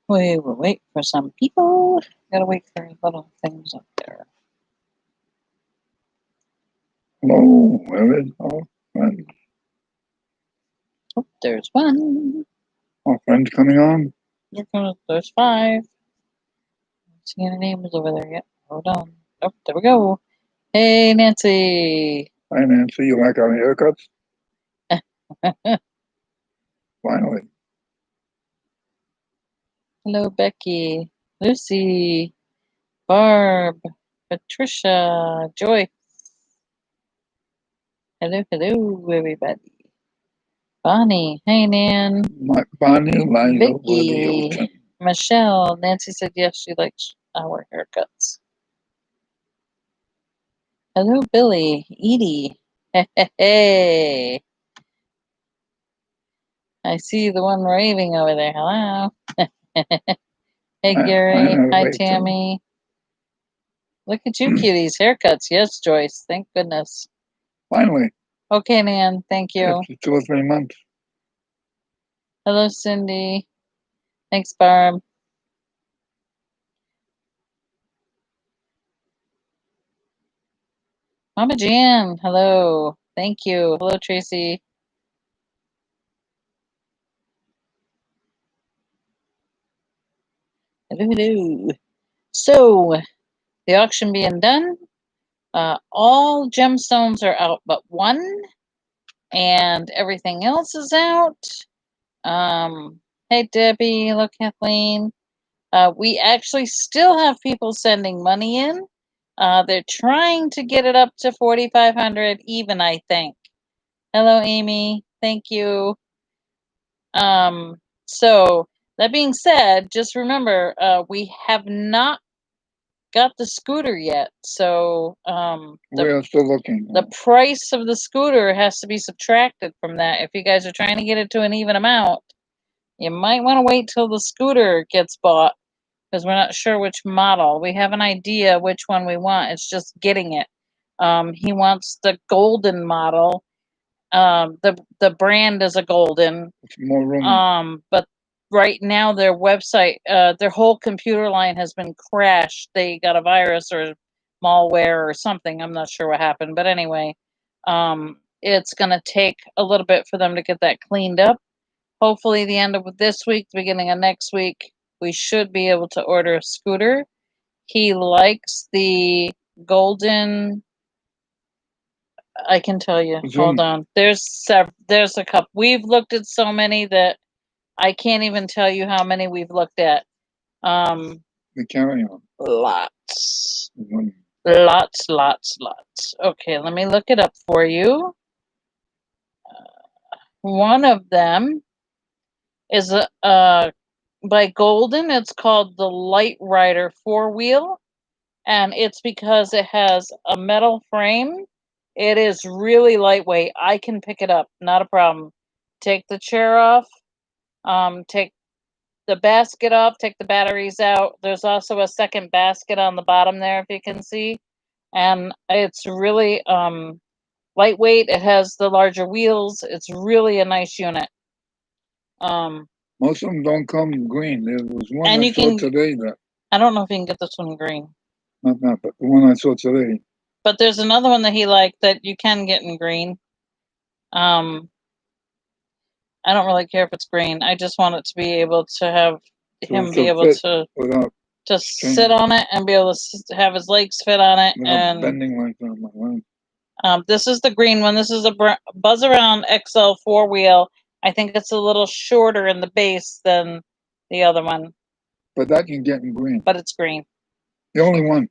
We will wait for some people. Gotta wait for little things up there. Hello, where is our friend? Oh, there's one. Our friend's coming on? There's 5. Don't see any names over there yet. Hold on. Oh, there we go. Hey, Nancy. Hi, Nancy. You like our haircuts? Finally. Hello, Becky. Lucy. Barb. Patricia. Joyce. Hello, everybody. Bonnie. Hey, Nan. Bonnie lies over the Vicky. ocean. Michelle. Nancy said yes, she likes our haircuts. Hello, Billy. Edie. Hey. I see the one raving over there. Hello. Hey, Gary. Hi, Tammy. Look at you, cuties. Haircuts. Yes, Joyce. Thank goodness. Finally. Okay, Nan. Thank you. It's 2 or 3 months. Hello, Cindy. Thanks, Barb. Mama Jan. Hello. Thank you. Hello, Tracy. Hello. So, the auction being done. All gemstones are out but one, and everything else is out. Hey, Debbie. Hello, Kathleen. We actually still have people sending money in. They're trying to get it up to 4,500 even, I think. Hello, Amy. Thank you. So that being said, just remember, we have not got the scooter yet. So we're still looking. The price of the scooter has to be subtracted from that. If you guys are trying to get it to an even amount, you might want to wait till the scooter gets bought, because we're not sure which model. We have an idea which one we want. It's just getting it. He wants the golden model. The brand is a golden. It's more room. But right now their website, their whole computer line has been crashed. They got a virus or malware or something. I'm not sure what happened, but anyway, it's gonna take a little bit for them to get that cleaned up. Hopefully the end of this week, the beginning of next week, we should be able to order a scooter. He likes the golden. I can tell you. Hold on. There's a couple. We've looked at so many that I can't even tell you how many we've looked at. The carry-on. Lots. Lots. Okay, let me look it up for you. One of them is by Golden. It's called the Light Rider 4-wheel, and it's because it has a metal frame. It is really lightweight. I can pick it up, not a problem. Take the chair off, take the basket off, take the batteries out. There's also a second basket on the bottom there, if you can see. And it's really lightweight. It has the larger wheels. It's really a nice unit. Most of them don't come green. There was one I saw today that. I don't know if you can get this one green. Not that, but the one I saw today. But there's another one that he liked that you can get in green. I don't really care if it's green. I just want it to be able to have him be able to sit on it and be able to have his legs fit on it. And bending like that. This is the green one. This is a Buzz Around XL 4-wheel. I think it's a little shorter in the base than the other one. But that can get in green. But it's green. The only one.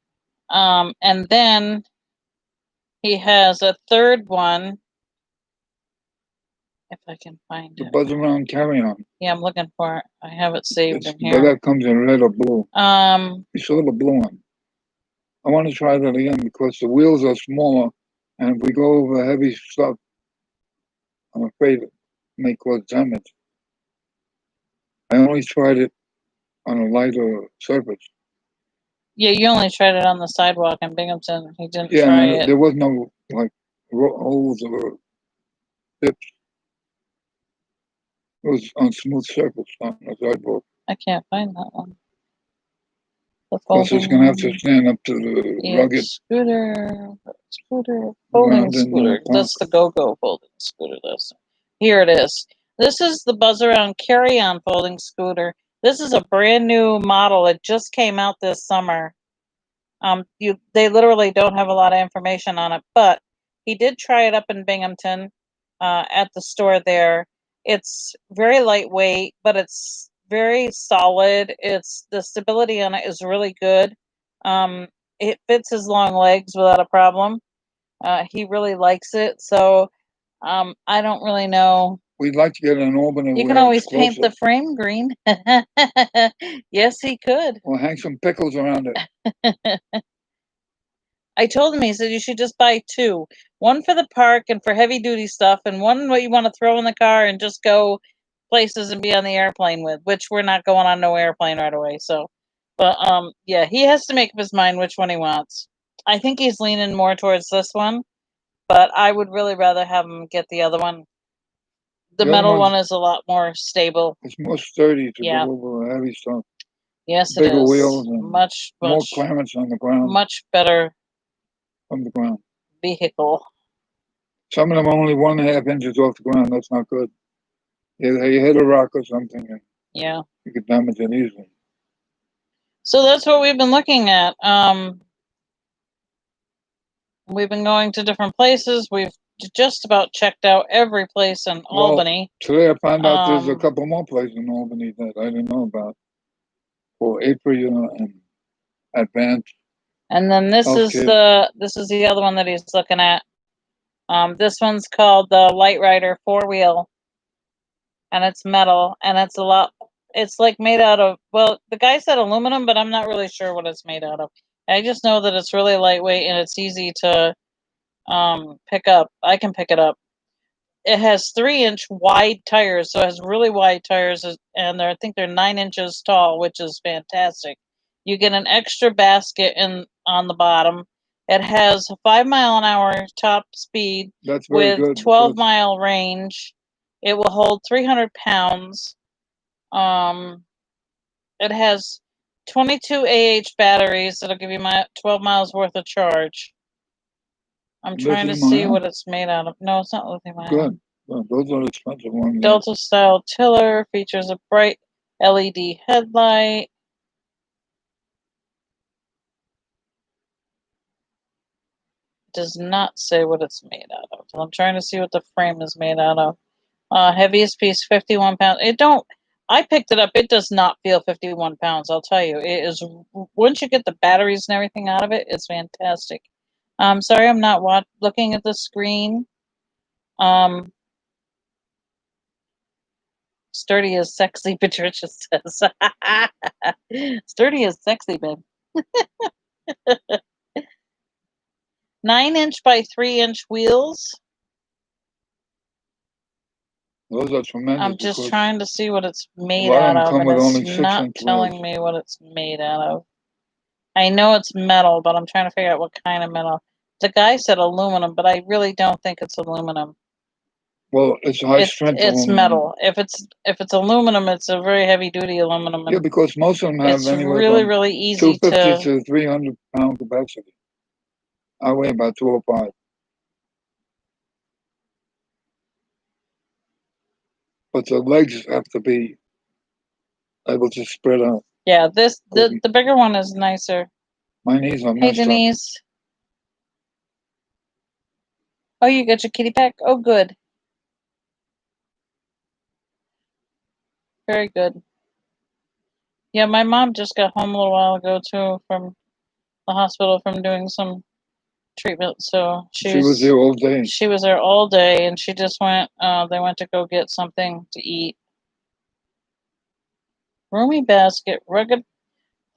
And then he has a third one. If I can find it. The Buzz Around carry-on. Yeah, I'm looking for it. I have it saved in here. But that comes in red or blue. You saw the blue one. I want to try that again because the wheels are smaller, and if we go over heavy stuff, I'm afraid it may cause damage. I only tried it on a lighter surface. Yeah, you only tried it on the sidewalk in Binghamton. He didn't try it. There was no like holes or dips. It was on smooth surface on the sidewalk. I can't find that one. Plus, it's going to have to stand up to the rugged scooter, folding ground in scooter. the park. That's the go-go folding scooter. Here it is. This is the Buzz Around carry-on folding scooter. This is a brand new model. It just came out this summer. They literally don't have a lot of information on it, but he did try it up in Binghamton, at the store there. It's very lightweight, but it's very solid. The stability on it is really good. It fits his long legs without a problem. He really likes it, so I don't really know. We'd like to get an Albany. You can always paint the frame green. Yes, he could. Or hang some pickles around it. I told him, he said, you should just buy two. One for the park and for heavy duty stuff, and one what you want to throw in the car and just go places and be on the airplane with, which we're not going on no airplane right away. So, but yeah, he has to make up his mind which one he wants. I think he's leaning more towards this one, but I would really rather have him get the other one. The metal one is a lot more stable. It's more sturdy to go over heavy stuff. Yes, bigger wheels and much more clearance on the ground. Much better from the ground. Vehicle. Some of them are only 1.5 inches off the ground. That's not good. You hit a rock or something, and yeah, you could damage it easily. So that's what we've been looking at. We've been going to different places. We've just about checked out every place in Albany. Today I found out there's a couple more places in Albany that I didn't know about. For April and Advance. And then this is the other one that he's looking at. This one's called the Light Rider 4-wheel, and it's metal, and it's like made out of, well, the guy said aluminum, but I'm not really sure what it's made out of. I just know that it's really lightweight and it's easy to pick up. I can pick it up. It has 3-inch wide tires, so it has really wide tires, and I think they're 9 inches tall, which is fantastic. You get an extra basket on the bottom. It has a 5-mile-an-hour top speed with 12-mile range. It will hold 300 pounds. It has 22 AH batteries that'll give you 12 miles worth of charge. I'm trying to see what it's made out of. No, it's not lithium ion. Good. Well, those are expensive ones. Delta style tiller, features a bright LED headlight. Does not say what it's made out of. I'm trying to see what the frame is made out of. Heaviest piece, 51 pounds. I picked it up. It does not feel 51 pounds. I'll tell you. It is, once you get the batteries and everything out of it, it's fantastic. I'm sorry, I'm not looking at the screen. Sturdy is sexy, Patricia says. Sturdy is sexy, babe. 9-inch by 3-inch wheels. Those are tremendous. I'm just trying to see what it's made out of, and it's not telling me what it's made out of. I know it's metal, but I'm trying to figure out what kind of metal. The guy said aluminum, but I really don't think it's aluminum. Well, it's high strength. It's metal. If it's aluminum, it's a very heavy duty aluminum. Yeah, because most of them have really easy 250 to 300 pound capacity. I weigh about 205. But the legs have to be able to spread out. Yeah, the bigger one is nicer. My knees are messed up. Hey, Denise. Oh, you got your kitty pack? Oh, good. Very good. Yeah, my mom just got home a little while ago too from the hospital from doing some treatment. So she was there all day. She was there all day, and she just went. They went to go get something to eat. Roomy basket, rugged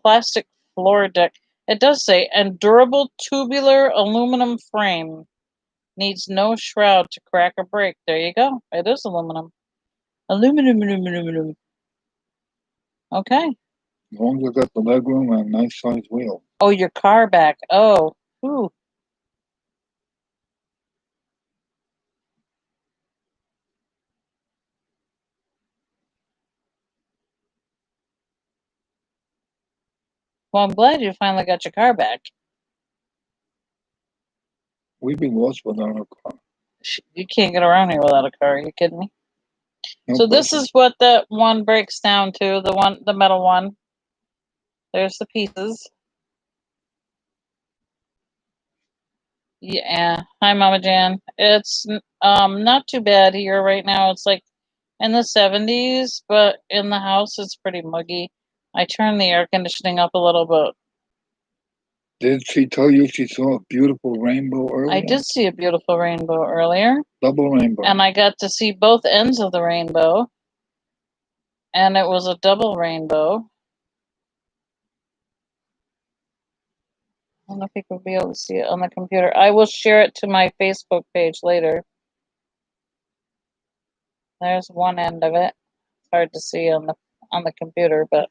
plastic floor deck. It does say, and durable tubular aluminum frame. Needs no shroud to crack or break. There you go. It is aluminum. Aluminum. Okay. As long as you got the legroom and a nice size wheel. Oh, your car back. Oh. Ooh. Well, I'm glad you finally got your car back. We'd be lost without a car. You can't get around here without a car. Are you kidding me? No So this question. is what that one breaks down to. The metal one. There's the pieces. Yeah. Hi, Mama Jan. It's not too bad here right now. It's like in the 70s, but in the house it's pretty muggy. I turned the air conditioning up a little bit. Did she tell you she saw a beautiful rainbow earlier? I did see a beautiful rainbow earlier. Double rainbow. And I got to see both ends of the rainbow. And it was a double rainbow. I don't know if you can be able to see it on the computer. I will share it to my Facebook page later. There's one end of it. It's hard to see on the computer, but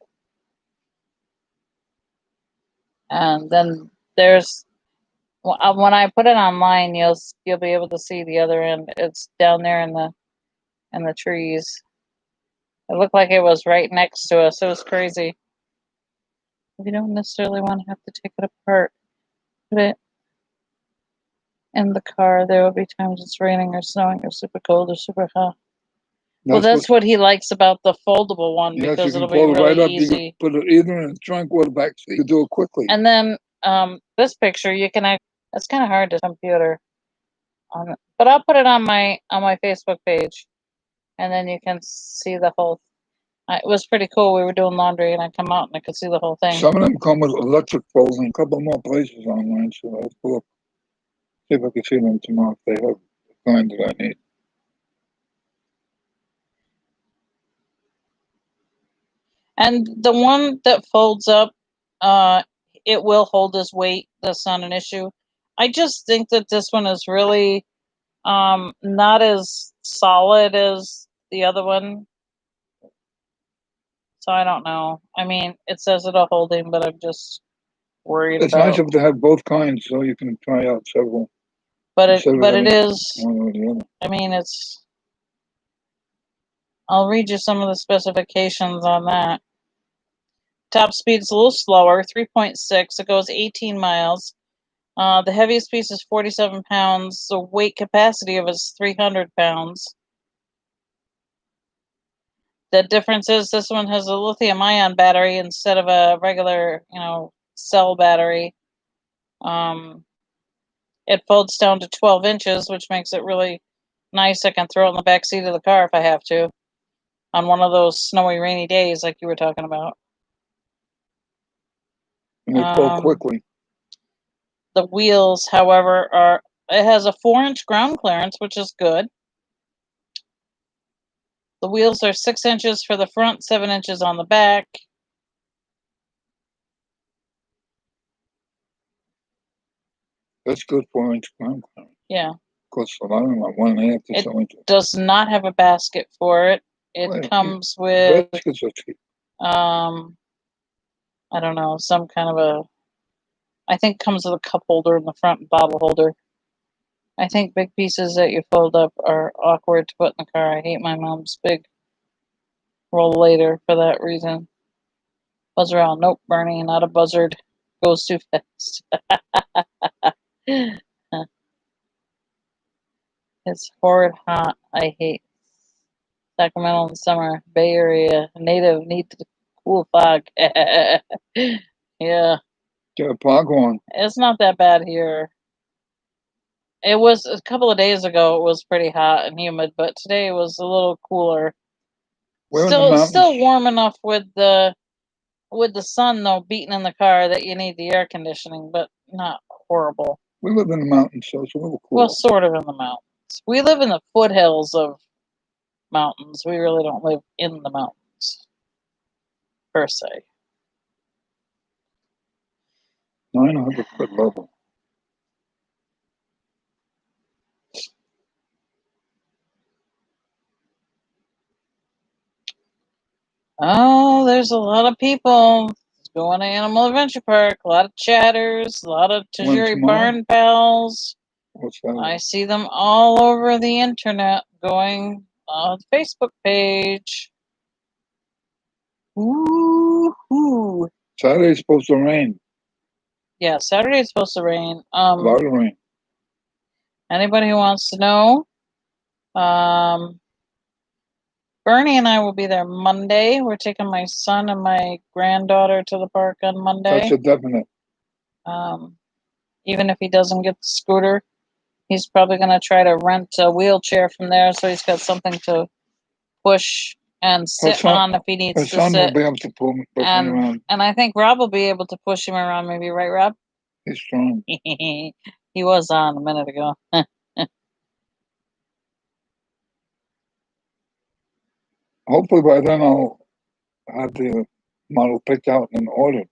and then there's when I put it online, you'll be able to see the other end. It's down there in the trees. It looked like it was right next to us. It was crazy. We don't necessarily want to have to take it apart. Put it in the car. There will be times it's raining or snowing or super cold or super hot. Well, that's what he likes about the foldable one, yes, because you can it'll be fold it really right up. easy. You can put it either in the trunk or the back seat. You do it quickly. And then this picture, you can it's kind of hard to computer, but I'll put it on my Facebook page, and then you can see the whole. It was pretty cool. We were doing laundry, and I come out and I could see the whole thing. Some of them come with electric folding. A couple more places online, so I'll look. See if I can see them tomorrow if they have the kind that I need. And the one that folds up, it will hold his weight. That's not an issue. I just think that this one is really not as solid as the other one. So I don't know. I mean, it says it'll hold him, but I'm just worried It's about. nice to have both kinds, so you can try out several. But it is. One or the other. I mean, it's. I'll read you some of the specifications on that. Top speed is a little slower, 3.6. It goes 18 miles. The heaviest piece is 47 pounds. The weight capacity of it is 300 pounds. The difference is this one has a lithium-ion battery instead of a regular, cell battery. It folds down to 12 inches, which makes it really nice. I can throw it in the back seat of the car if I have to, on one of those snowy, rainy days like you were talking about. And they fold quickly. The wheels, however, it has a 4-inch ground clearance, which is good. The wheels are 6 inches for the front, 7 inches on the back. That's good 4-inch ground clearance. Yeah. Costs a lot, like 1.5 to 2 inches. It does not have a basket for it. It comes with baskets are cheap. I don't know, some kind of I think comes with a cup holder in the front and bottle holder. I think big pieces that you fold up are awkward to put in the car. I hate my mom's big rollator for that reason. Buzz around. Nope, Bernie, not a buzzard. Goes too fast. It's horrid hot. I hate Sacramento in the summer. Bay Area native need to cool fog. Yeah. Get a fog on. It's not that bad here. It was a couple of days ago. It was pretty hot and humid, but today it was a little cooler. Still warm enough with the sun though beating in the car that you need the air conditioning, but not horrible. We live in the mountains, so it's a little cool. Well, sort of in the mountains. We live in the foothills of mountains. We really don't live in the mountains per se. 900-foot level. Oh, there's a lot of people going to Animal Adventure Park. A lot of chatters, a lot of Tajiri Barn pals. What's that? I see them all over the internet going on the Facebook page. Ooh. Saturday's supposed to rain. Yeah, Saturday's supposed to rain. A lot of rain. Anybody who wants to know, Bernie and I will be there Monday. We're taking my son and my granddaughter to the park on Monday. That's a definite. Even if he doesn't get the scooter, he's probably going to try to rent a wheelchair from there, so he's got something to push and sit on if he needs to son sit. will be able to push me around. And I think Rob will be able to push him around, maybe, right, Rob? He's strong. He was on a minute ago. Hopefully by then I'll have the model picked out and ordered.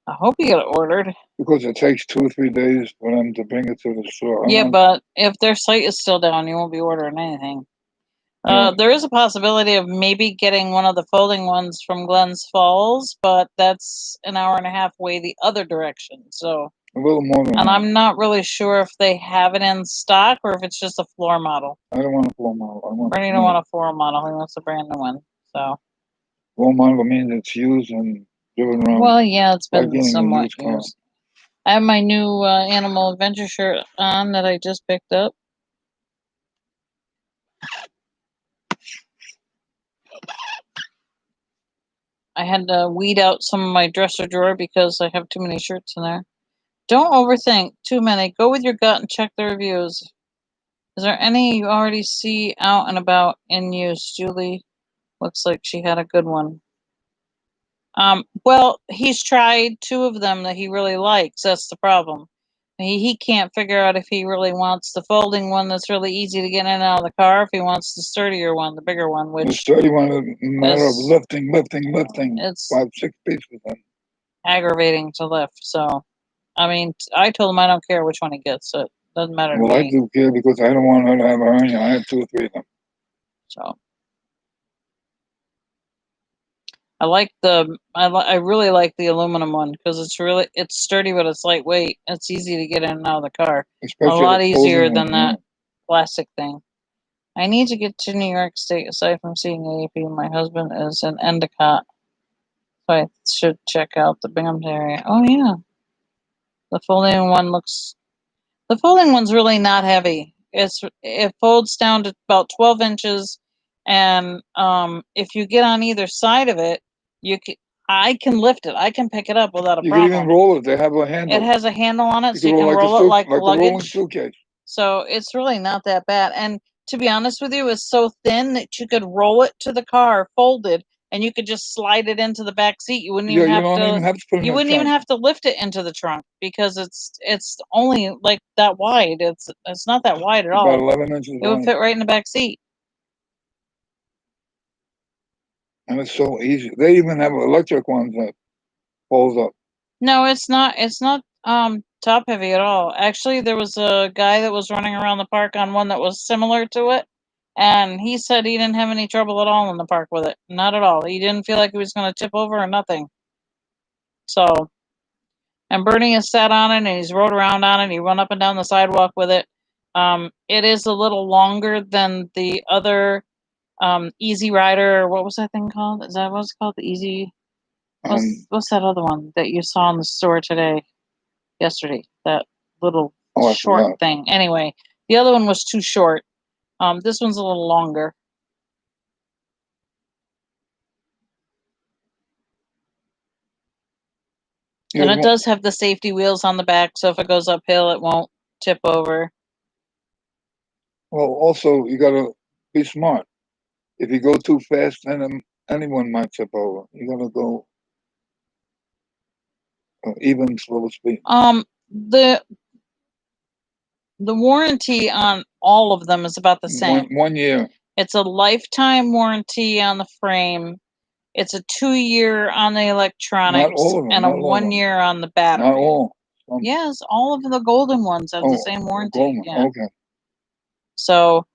I hope you get it ordered. Because it takes 2 or 3 days for them to bring it to the store. Yeah, but if their site is still down, you won't be ordering anything. Yeah. There is a possibility of maybe getting one of the folding ones from Glens Falls, but that's an hour and a half way the other direction. So a little more than and that. I'm not really sure if they have it in stock or if it's just a floor model. I don't want a floor model. Bernie don't want a floor model. He wants a brand new one. So floor model means it's used and driven around. Well, yeah, it's been somewhat used. I have my new Animal Adventure shirt on that I just picked up. I had to weed out some of my dresser drawer because I have too many shirts in there. Don't overthink too many. Go with your gut and check the reviews. Is there any you already see out and about in use? Julie looks like she had a good one. Well, he's tried 2 of them that he really likes. That's the problem. He can't figure out if he really wants the folding one that's really easy to get in and out of the car, if he wants the sturdier one, the bigger one. Which the sturdy one is a matter of lifting. It's 5, 6 pieces. Aggravating to lift. So, I mean, I told him I don't care which one he gets. So it doesn't matter to me. Well, I do care because I don't want her to have a hernia. I have 2 or 3 of them. So. I really like the aluminum one because it's sturdy, but it's lightweight. It's easy to get in and out of the car. Especially a lot easier than that plastic thing. I need to get to New York State aside from seeing AAP. My husband is in Endicott, so I should check out the Binghamton area. Oh yeah, the folding one's really not heavy. It folds down to about 12 inches, and if you get on either side of it, I can lift it. I can pick it up without a problem. You can even roll it. They have a handle. It has a handle on it, so you can roll it like luggage. A rolling suitcase. So it's really not that bad. And to be honest with you, it's so thin that you could roll it to the car, folded, and you could just slide it into the back seat. You wouldn't even have to. You wouldn't even have to lift it into the trunk because it's only like that wide. It's not that wide at all. About 11 inches. It would fit right in the back seat. And it's so easy. They even have electric ones that folds up. No, it's not. It's not top heavy at all. Actually, there was a guy that was running around the park on one that was similar to it, and he said he didn't have any trouble at all in the park with it. Not at all. He didn't feel like he was going to tip over or nothing. So, and Bernie has sat on it and he's rode around on it. He run up and down the sidewalk with it. It is a little longer than the other Easy Rider. What was that thing called? Is that what it's called? The Easy. What's that other one that you saw in the store yesterday? That little short thing. Anyway, the other one was too short. This one's a little longer. And it does have the safety wheels on the back, so if it goes uphill, it won't tip over. Well, also, you got to be smart. If you go too fast, then anyone might tip over. You got to go even slow speed. The warranty on all of them is about the same. 1 year. It's a lifetime warranty on the frame. It's a 2-year on the electronics and a 1 year on the battery. Not all. Yes, all of the golden ones have the same warranty. Yeah. Okay. So,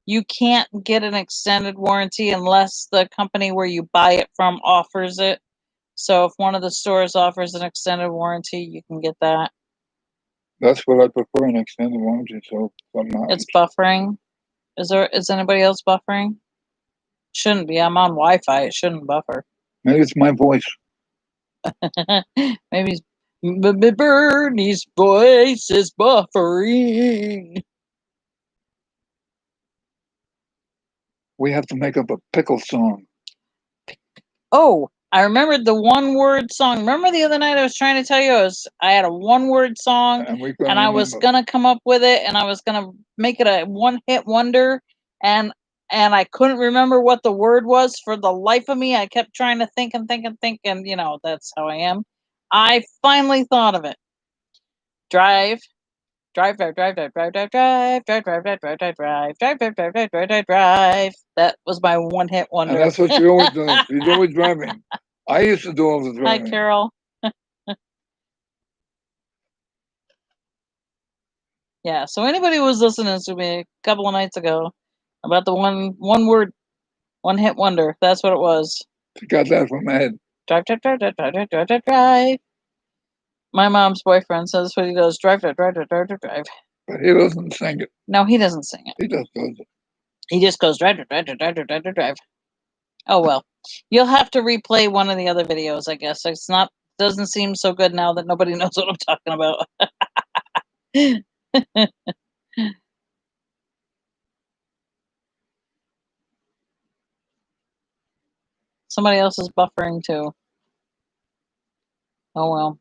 you can't get an extended warranty unless the company where you buy it from offers it. So if one of the stores offers an extended warranty, you can get that. That's what I prefer, an extended warranty. So it's buffering. Is anybody else buffering? Shouldn't be. I'm on Wi-Fi. It shouldn't buffer. Maybe it's my voice. Maybe Bernie's voice is buffering. We have to make up a pickle song. Oh, I remembered the one-word song. Remember the other night I was trying to tell you I had a one-word song, and I was gonna come up with it, and I was gonna make it a one-hit wonder, and I couldn't remember what the word was for the life of me. I kept trying to think, and you know, that's how I am. I finally thought of it. Drive. That was my one-hit wonder. And that's what she always does. She's always driving. I used to do all the driving. Hi, Carol. Yeah, so anybody who was listening to me a couple of nights ago about the one-word, one-hit wonder, that's what it was. She got that from my head. Drive. My mom's boyfriend says what he does. Drive. But he doesn't sing it. No, he doesn't sing it. He just does it. He just goes drive. Oh well, you'll have to replay one of the other videos, I guess. Doesn't seem so good now that nobody knows what I'm talking about. Somebody else is buffering too. Oh well.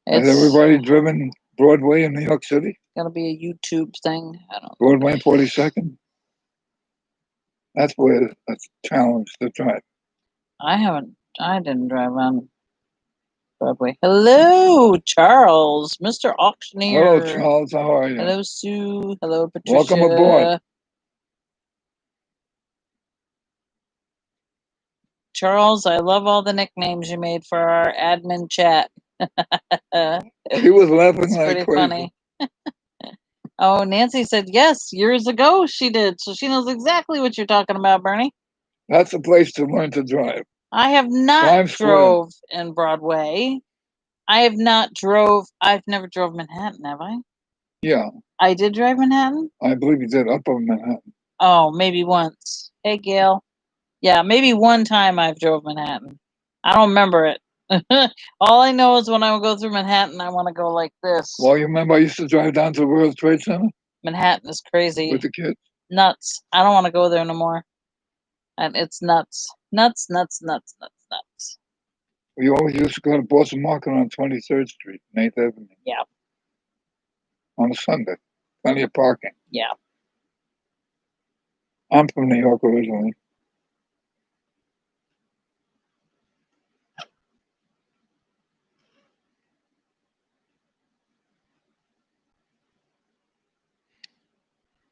Has everybody driven Broadway in New York City? Gonna be a YouTube thing. I don't know. Broadway and 42nd. That's where it's a challenge to drive. I didn't drive on Broadway. Hello, Charles, Mr. Auctioneer. Hello, Charles. How are you? Hello, Sue. Hello, Patricia. Welcome aboard. Charles, I love all the nicknames you made for our admin chat. She was laughing it's like pretty crazy. Funny. Oh, Nancy said yes, years ago she did, so she knows exactly what you're talking about, Bernie. That's a place to learn to drive. I have not drove in Broadway. I've never drove Manhattan, have I? Yeah. I did drive Manhattan? I believe you did, up on Manhattan. Oh, maybe once. Hey, Gail. Yeah, maybe one time I've drove Manhattan. I don't remember it. All I know is when I go through Manhattan, I want to go like this. Well, you remember I used to drive down to the World Trade Center? Manhattan is crazy. With the kids? Nuts. I don't want to go there no more. And it's nuts. Nuts. We always used to go to Boston Market on 23rd Street, 8th Avenue. Yeah. On a Sunday. Plenty of parking. Yeah. I'm from New York originally.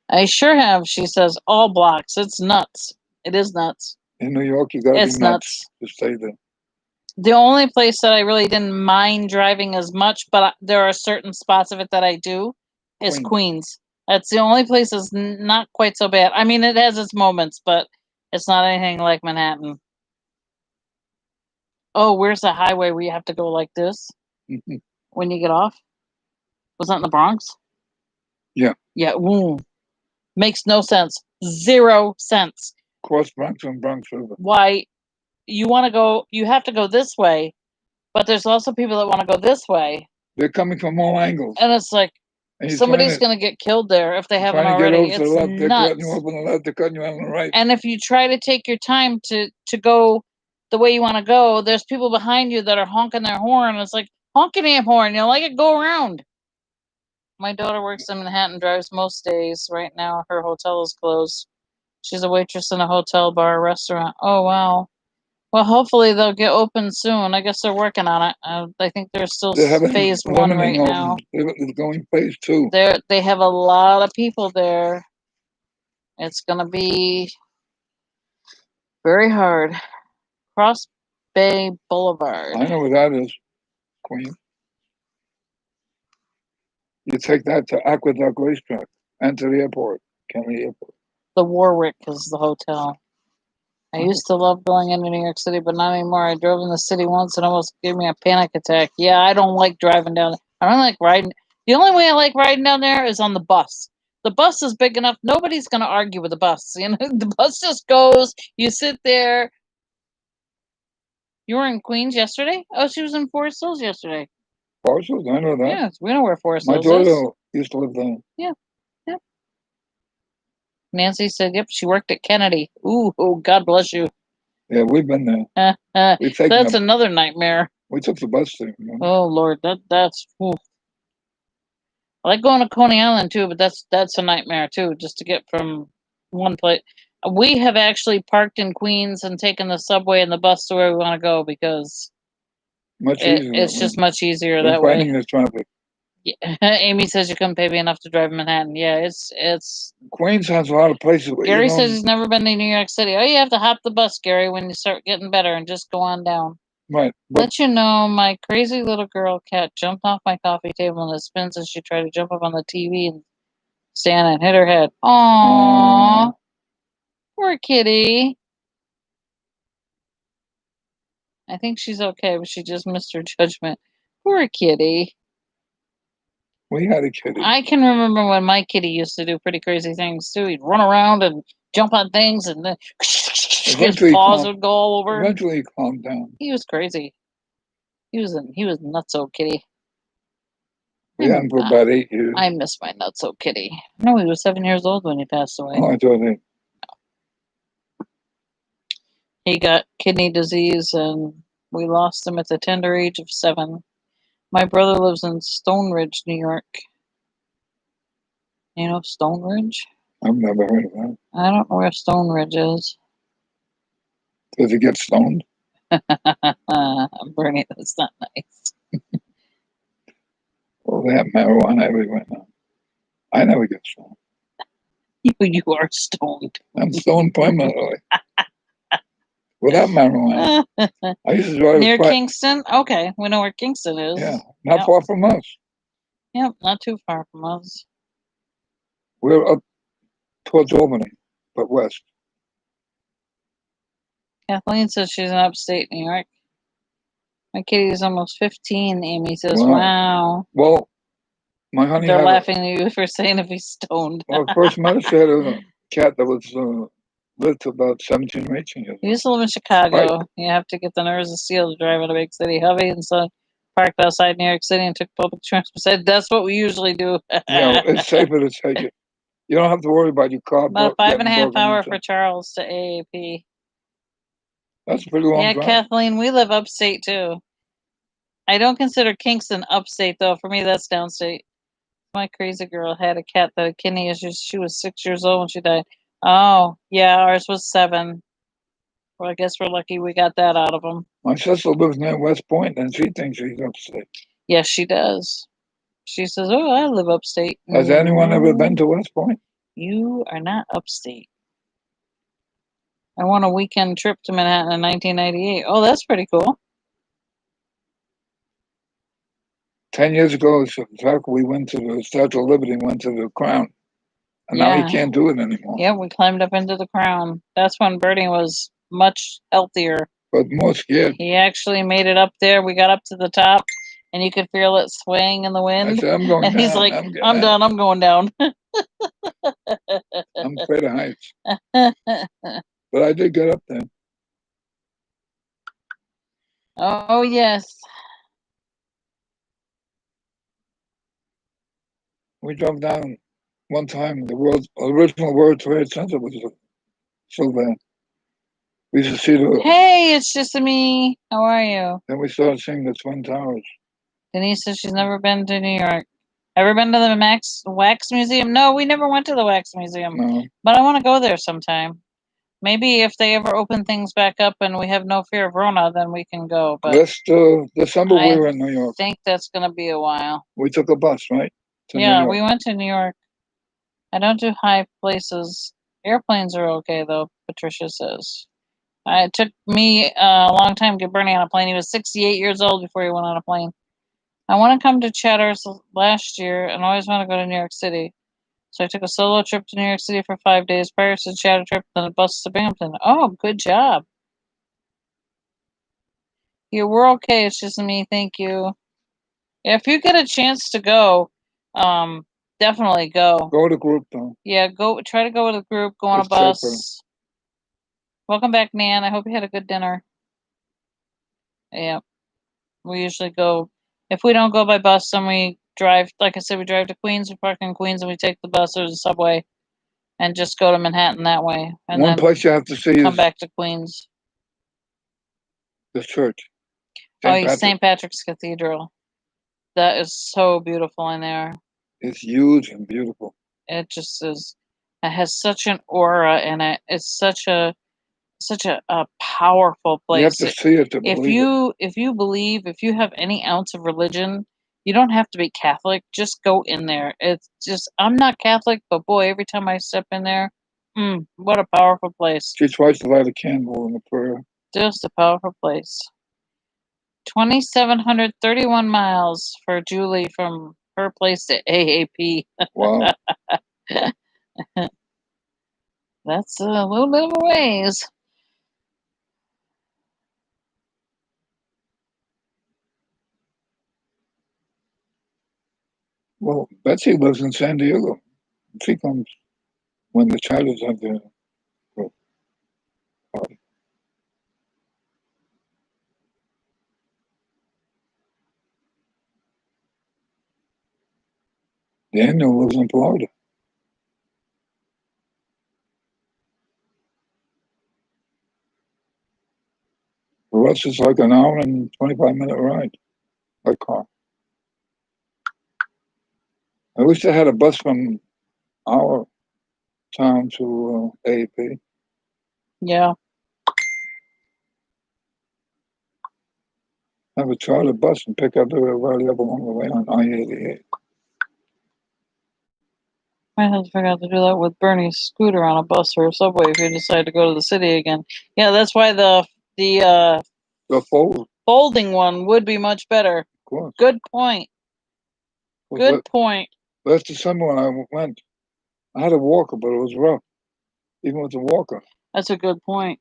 I sure have, she says, all blocks. It's nuts. It is nuts. In New York, you gotta be nuts to stay there. The only place that I really didn't mind driving as much, but there are certain spots of it that I do, is Queens. That's the only place that's not quite so bad. I mean, it has its moments, but it's not anything like Manhattan. Oh, where's the highway where you have to go like this when you get off? Was that in the Bronx? Yeah. Yeah. Ooh. Makes no sense. 0 sense. Cross Bronx and Bronx River. Why? You have to go this way, but there's also people that want to go this way. They're coming from all angles. And it's like, somebody's going to get killed there if they haven't already. It's nuts. They're cutting you up on the left, they're cutting you on the right. And if you try to take your time to go the way you want to go, there's people behind you that are honking their horn. It's like, honk your damn horn, let it go around. My daughter works in Manhattan, drives most days. Right now, her hotel is closed. She's a waitress in a hotel, bar, restaurant. Oh, wow. Well, hopefully they'll get open soon. I guess they're working on it. I think they're still phase 1 right now. They're going phase 2. They have a lot of people there. It's going to be very hard. Cross Bay Boulevard. I know where that is, Queen. You take that to Aqueduct Racetrack and to the airport, Kennedy Airport. The Warwick is the hotel. I used to love going into New York City, but not anymore. I drove in the city once and almost gave me a panic attack. Yeah, I don't like driving down there. I don't like riding. The only way I like riding down there is on the bus. the bus is big enough. Nobody's going to argue with the bus. You know, the bus just goes. You sit there. You were in Queens yesterday? Oh, she was in Forest Hills yesterday. Forest Hills? I know that. Yeah, we know where Forest Hills is. My is. daughter used to live there. Yeah. Yep. Nancy said, yep, she worked at Kennedy. Ooh, oh, God bless you. Yeah, we've been there. That's another nightmare. We took the bus there. Oh, Lord, that's... Ooh. I like going to Coney Island, too, but that's a nightmare, too, just to get from one place. We have actually parked in Queens and taken the subway and the bus to where we want to go because it's just much easier that way. Fighting the traffic. Yeah. Amy says you couldn't pay me enough to drive in Manhattan. Yeah, it's Queens has a lot of places. Gary says he's never been to New York City. Oh, you have to hop the bus, Gary, when you start getting better and just go on down. Right. Let you know, my crazy little girl cat jumped off my coffee table and it spins as she tried to jump up on the TV and stand and hit her head. Aww. Poor kitty. I think she's okay, but she just missed her judgment. Poor kitty. We had a kitty. I can remember when my kitty used to do pretty crazy things too. He'd run around and jump on things, and then his paws would go all over. Eventually, he calmed down. He was crazy. He was nutso kitty. We had him for about 8 years. I miss my nutso kitty. No, he was 7 years old when he passed away. Oh, I thought he. He got kidney disease, and we lost him at the tender age of 7. My brother lives in Stone Ridge, New York. You know Stone Ridge? I've never heard of that. I don't know where Stone Ridge is. Does he get stoned? Bernie, that's not nice. Well, they have marijuana everywhere now. I never get stoned. You are stoned. I'm stoned permanently. Without marijuana. I used to drive near Kingston? Okay, we know where Kingston is. Yeah, not far from us. Yep, not too far from us. We're up towards Albany, but west. Kathleen says she's in upstate New York. My kitty is almost 15, Amy says. Wow. Well, my honey They're laughing at you for saying if he's stoned. Well, first medicine had a cat that was lived to about 17 or 18 years. He used to live in Chicago. Right. You have to get the nerves of steel to drive in a big city. Hubby and son parked outside New York City and took public transport. That's what we usually do. Yeah, it's safer to take it. You don't have to worry about your car. About 5.5 hours for Charles to AAP. That's a pretty long drive. Yeah, Kathleen, we live upstate too. I don't consider Kingston upstate though. For me, that's downstate. My crazy girl had a cat that had kidney issues. She was 6 years old when she died. Oh, yeah, ours was 7. Well, I guess we're lucky we got that out of them. My sister lives near West Point, and she thinks she's upstate. Yes, she does. She says, oh, I live upstate. Has anyone ever been to West Point? You are not upstate. I won a weekend trip to Manhattan in 1998. Oh, that's pretty cool. 10 years ago, we went to the Statue of Liberty and went to the Crown. And now he can't do it anymore. Yeah, we climbed up into the Crown. That's when Bernie was much healthier. But more scared. He actually made it up there. We got up to the top, and you could feel it swaying in the wind. I said, I'm going and down. He's like, I'm done. I'm going down. I'm afraid of heights. But I did get up there. Oh, yes. We drove down one time. The original World Trade Center was still there. We used to see the... Hey, it's just me. How are you? Then we started seeing the Twin Towers. Denise says she's never been to New York. Ever been to the Wax Museum? No, we never went to the Wax Museum. No. But I want to go there sometime. Maybe if they ever open things back up and we have no fear of Rona, then we can go. But last December we were in New York. I think that's going to be a while. We took a bus, right? Yeah, we went to New York. I don't do high places. Airplanes are okay, though, Patricia says. It took me a long time to get Bernie on a plane. He was 68 years old before he went on a plane. I want to come to Chatters last year and always want to go to New York City. So I took a solo trip to New York City for 5 days prior to the Chatter trip, then a bus to Binghamton. Oh, good job. Yeah, we're okay. It's just me. Thank you. If you get a chance to go, definitely go. Go with a group though. Yeah, try to go with a group, go on a It's bus. safer. Welcome back, Nan. I hope you had a good dinner. Yeah. We usually go, if we don't go by bus, then we drive, like I said, we drive to Queens, we park in Queens, and we take the bus or the subway and just go to Manhattan that way. And One then place you have to see come is back to Queens. the church. St. Patrick's Cathedral. That is so beautiful in there. It's huge and beautiful. It just is. It has such an aura in it. It's such a powerful place. You have to see it to believe if you believe, if you have any ounce of religion, you don't have to be Catholic. Just go in there. It's just, I'm not Catholic, but boy, every time I step in there, what a powerful place. She tries to light a candle in the prayer. Just a powerful place. 2,731 miles for Julie from her place to AAP. Wow. That's a little bit of a ways. Well, Betsy lives in San Diego. She comes when the Chargers have their party. Daniel lives in Florida. For us, it's like an hour and 25-minute ride by car. I wish I had a bus from our town to AAP. Yeah. Have a charter bus and pick up everybody up along the way on I-88. Might have to figure out to do that with Bernie's scooter on a bus or a subway if you decide to go to the city again. Yeah, that's why the folding one would be much better. Of course. Good point. Good point. Last December when I went, I had a walker, but it was rough. Even with the walker. That's a good point.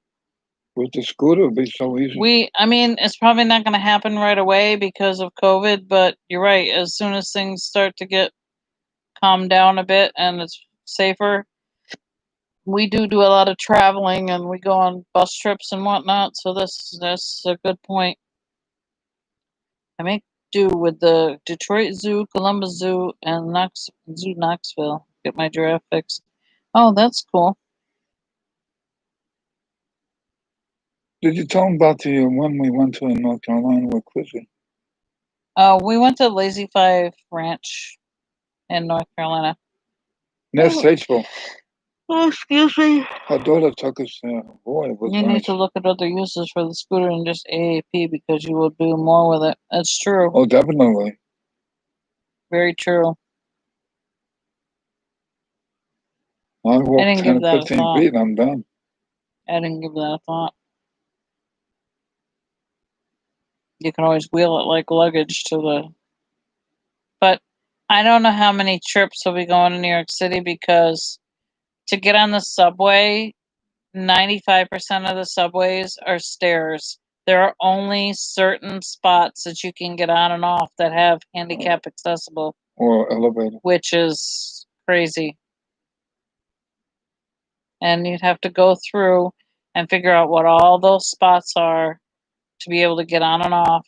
With the scooter, it would be so easy. I mean, it's probably not going to happen right away because of COVID, but you're right. As soon as things start to get calmed down a bit and it's safer, we do a lot of traveling and we go on bus trips and whatnot. So that's a good point. I make do with the Detroit Zoo, Columbus Zoo, and Knoxville. Get my giraffe fixed. Oh, that's cool. Did you tell them about the one we went to in North Carolina with Chrissy? We went to Lazy Five Ranch in North Carolina. Near Statesville. Oh, excuse me. Our daughter took us there. Boy, it was You need to look at other uses for the scooter and just AAP because you will do more with it. That's true. Oh, definitely. Very true. I walked 10 or 15 feet and I'm done. I didn't give that a thought. You can always wheel it like luggage to the... But I don't know how many trips will be going to New York City because to get on the subway, 95% of the subways are stairs. There are only certain spots that you can get on and off that have handicap accessible. Or elevator. Which is crazy. And you'd have to go through and figure out what all those spots are to be able to get on and off.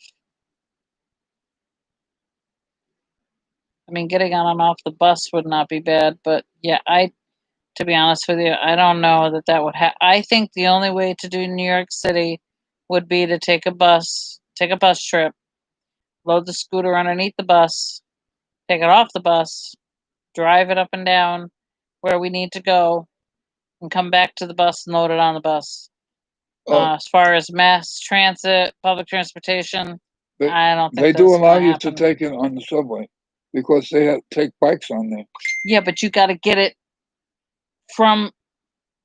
I mean, getting on and off the bus would not be bad, but yeah, to be honest with you, I don't know that would I think the only way to do New York City would be to take a bus trip, load the scooter underneath the bus, take it off the bus, drive it up and down where we need to go, and come back to the bus and load it on the bus. As far as mass transit, public transportation, I don't think they do allow you to take it on the subway because they take bikes on there. Yeah, but you got to get it from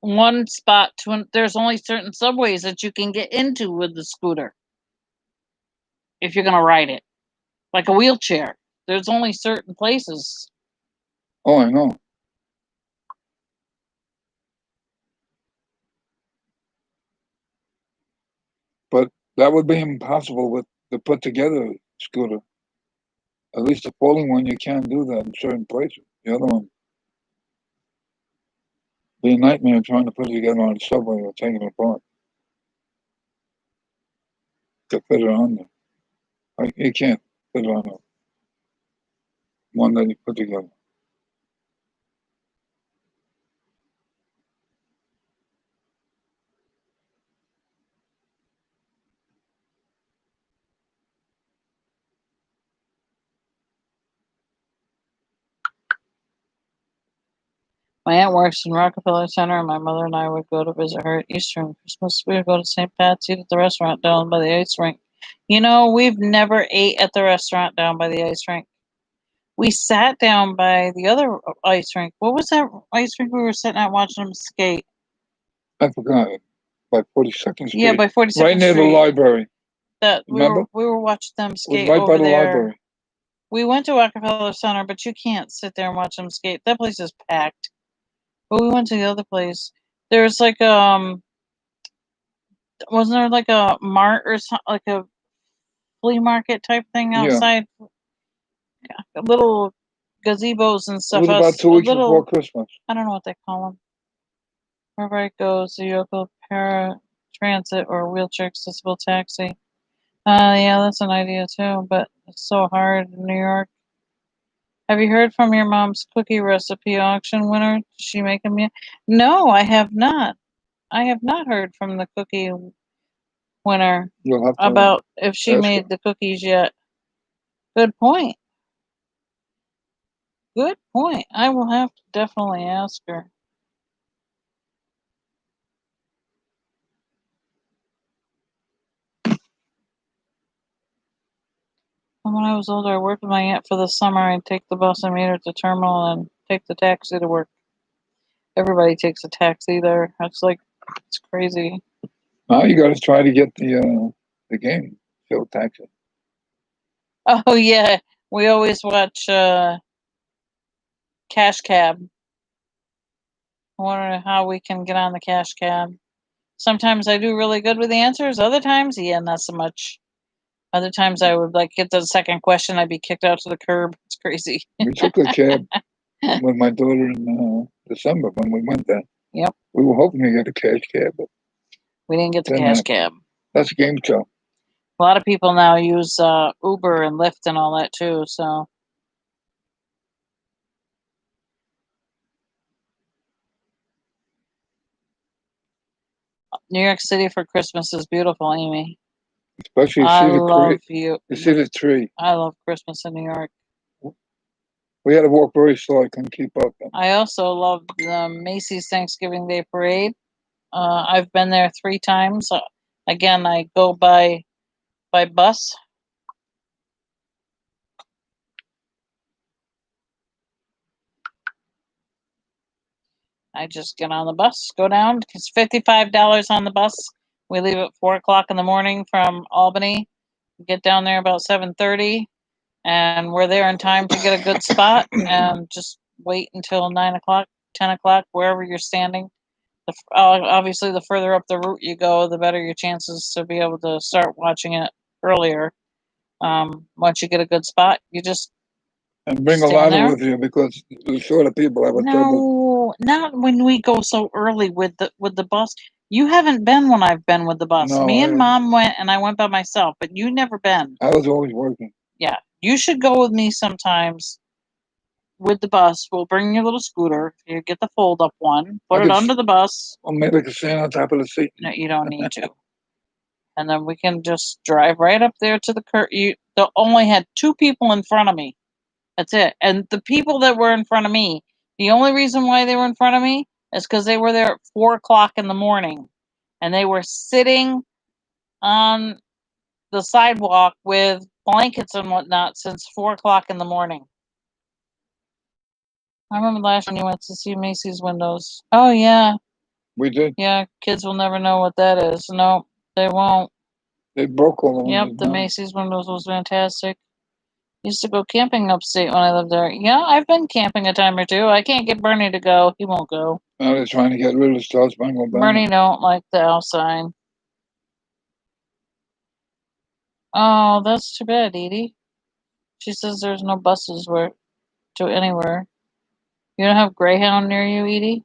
one spot to there's only certain subways that you can get into with the scooter if you're going to ride it, like a wheelchair. There's only certain places. Oh, I know. But that would be impossible with the put together scooter. At least the folding one, you can't do that in certain places. The other one, be a nightmare trying to put it together on the subway or taking it apart to fit it on there. Like, you can't fit it on a one that you put together. My aunt works in Rockefeller Center, and my mother and I would go to visit her at Easter and Christmas. We would go to St. Pat's, eat at the restaurant down by the ice rink. You know, we've never ate at the restaurant down by the ice rink. We sat down by the other ice rink. What was that ice rink we were sitting at watching them skate? I forgot it. By 42nd Street. Yeah, by 42nd right near Street. the library. That Remember? we were watching them It was skate right by over the there. library. We went to Rockefeller Center, but you can't sit there and watch them skate. That place is packed. But we went to the other place. There's like wasn't there like a mart or something, like a flea market type thing Yeah. outside? Little gazebos and It stuff. was about 2 weeks before Christmas. I don't know what they call them. Wherever it goes, the local paratransit or wheelchair accessible taxi. Yeah, that's an idea too, but it's so hard in New York. Have you heard from your mom's cookie recipe auction winner? Did she make them yet? No, I have not. I have not heard from the cookie winner You'll have to about if she ask made her. the cookies yet. Good point. Good point. I will have to definitely ask her. And when I was older, I worked with my aunt for the summer. I'd take the bus and meet her at the terminal and take the taxi to work. Everybody takes a taxi there. It's crazy. Now you got to try to get the game show taxi. Oh yeah, we always watch Cash Cab. I wonder how we can get on the Cash Cab. Sometimes I do really good with the answers. Other times, yeah, not so much. Other times I would get to the second question, I'd be kicked out to the curb. It's crazy. We took a cab with my daughter in December when we went there. Yep. We were hoping to get a cash cab, but we didn't get the Cash Cab. That's a game show. A lot of people now use Uber and Lyft and all that too, so. New York City for Christmas is beautiful, Amy. Especially you see the tree. I love Christmas in New York. We had to walk very slow. I couldn't keep up. I also love the Macy's Thanksgiving Day Parade. I've been there 3 times. Again, I go by bus. I just get on the bus, go down. It's $55 on the bus. We leave at 4:00 in the morning from Albany. Get down there about 7:30, and we're there in time to get a good spot. And just wait until 9:00, 10:00, wherever you're standing. Obviously, the further up the route you go, the better your chances to be able to start watching it earlier. Once you get a good spot, you just and bring a ladder with you because the shorter people have a trouble. No, not when we go so early with the bus. You haven't been when I've been with the bus. No, Me and Mom went, and I went by myself, but you never been. I was always working. Yeah, you should go with me sometimes. With the bus, we'll bring your little scooter. You get the fold-up one, put it under the bus. Or maybe I could stand on top of the seat. No, you don't need to. And then we can just drive right up there to the They only had 2 people in front of me. That's it. And the people that were in front of me, the only reason why they were in front of me is because they were there at 4:00 in the morning, and they were sitting on the sidewalk with blankets and whatnot since 4:00 in the morning. I remember last year when you went to see Macy's windows. Oh yeah. We did. Yeah, kids will never know what that is. No, they won't. They broke all the windows. Yep, the Macy's windows was fantastic. Used to go camping upstate when I lived there. Yeah, I've been camping a time or two. I can't get Bernie to go. He won't go. Now they're trying to get rid of the Star Spangled Banner. Bernie don't like the owl sign. Oh, that's too bad, Edie. She says there's no buses to anywhere. You don't have Greyhound near you, Edie?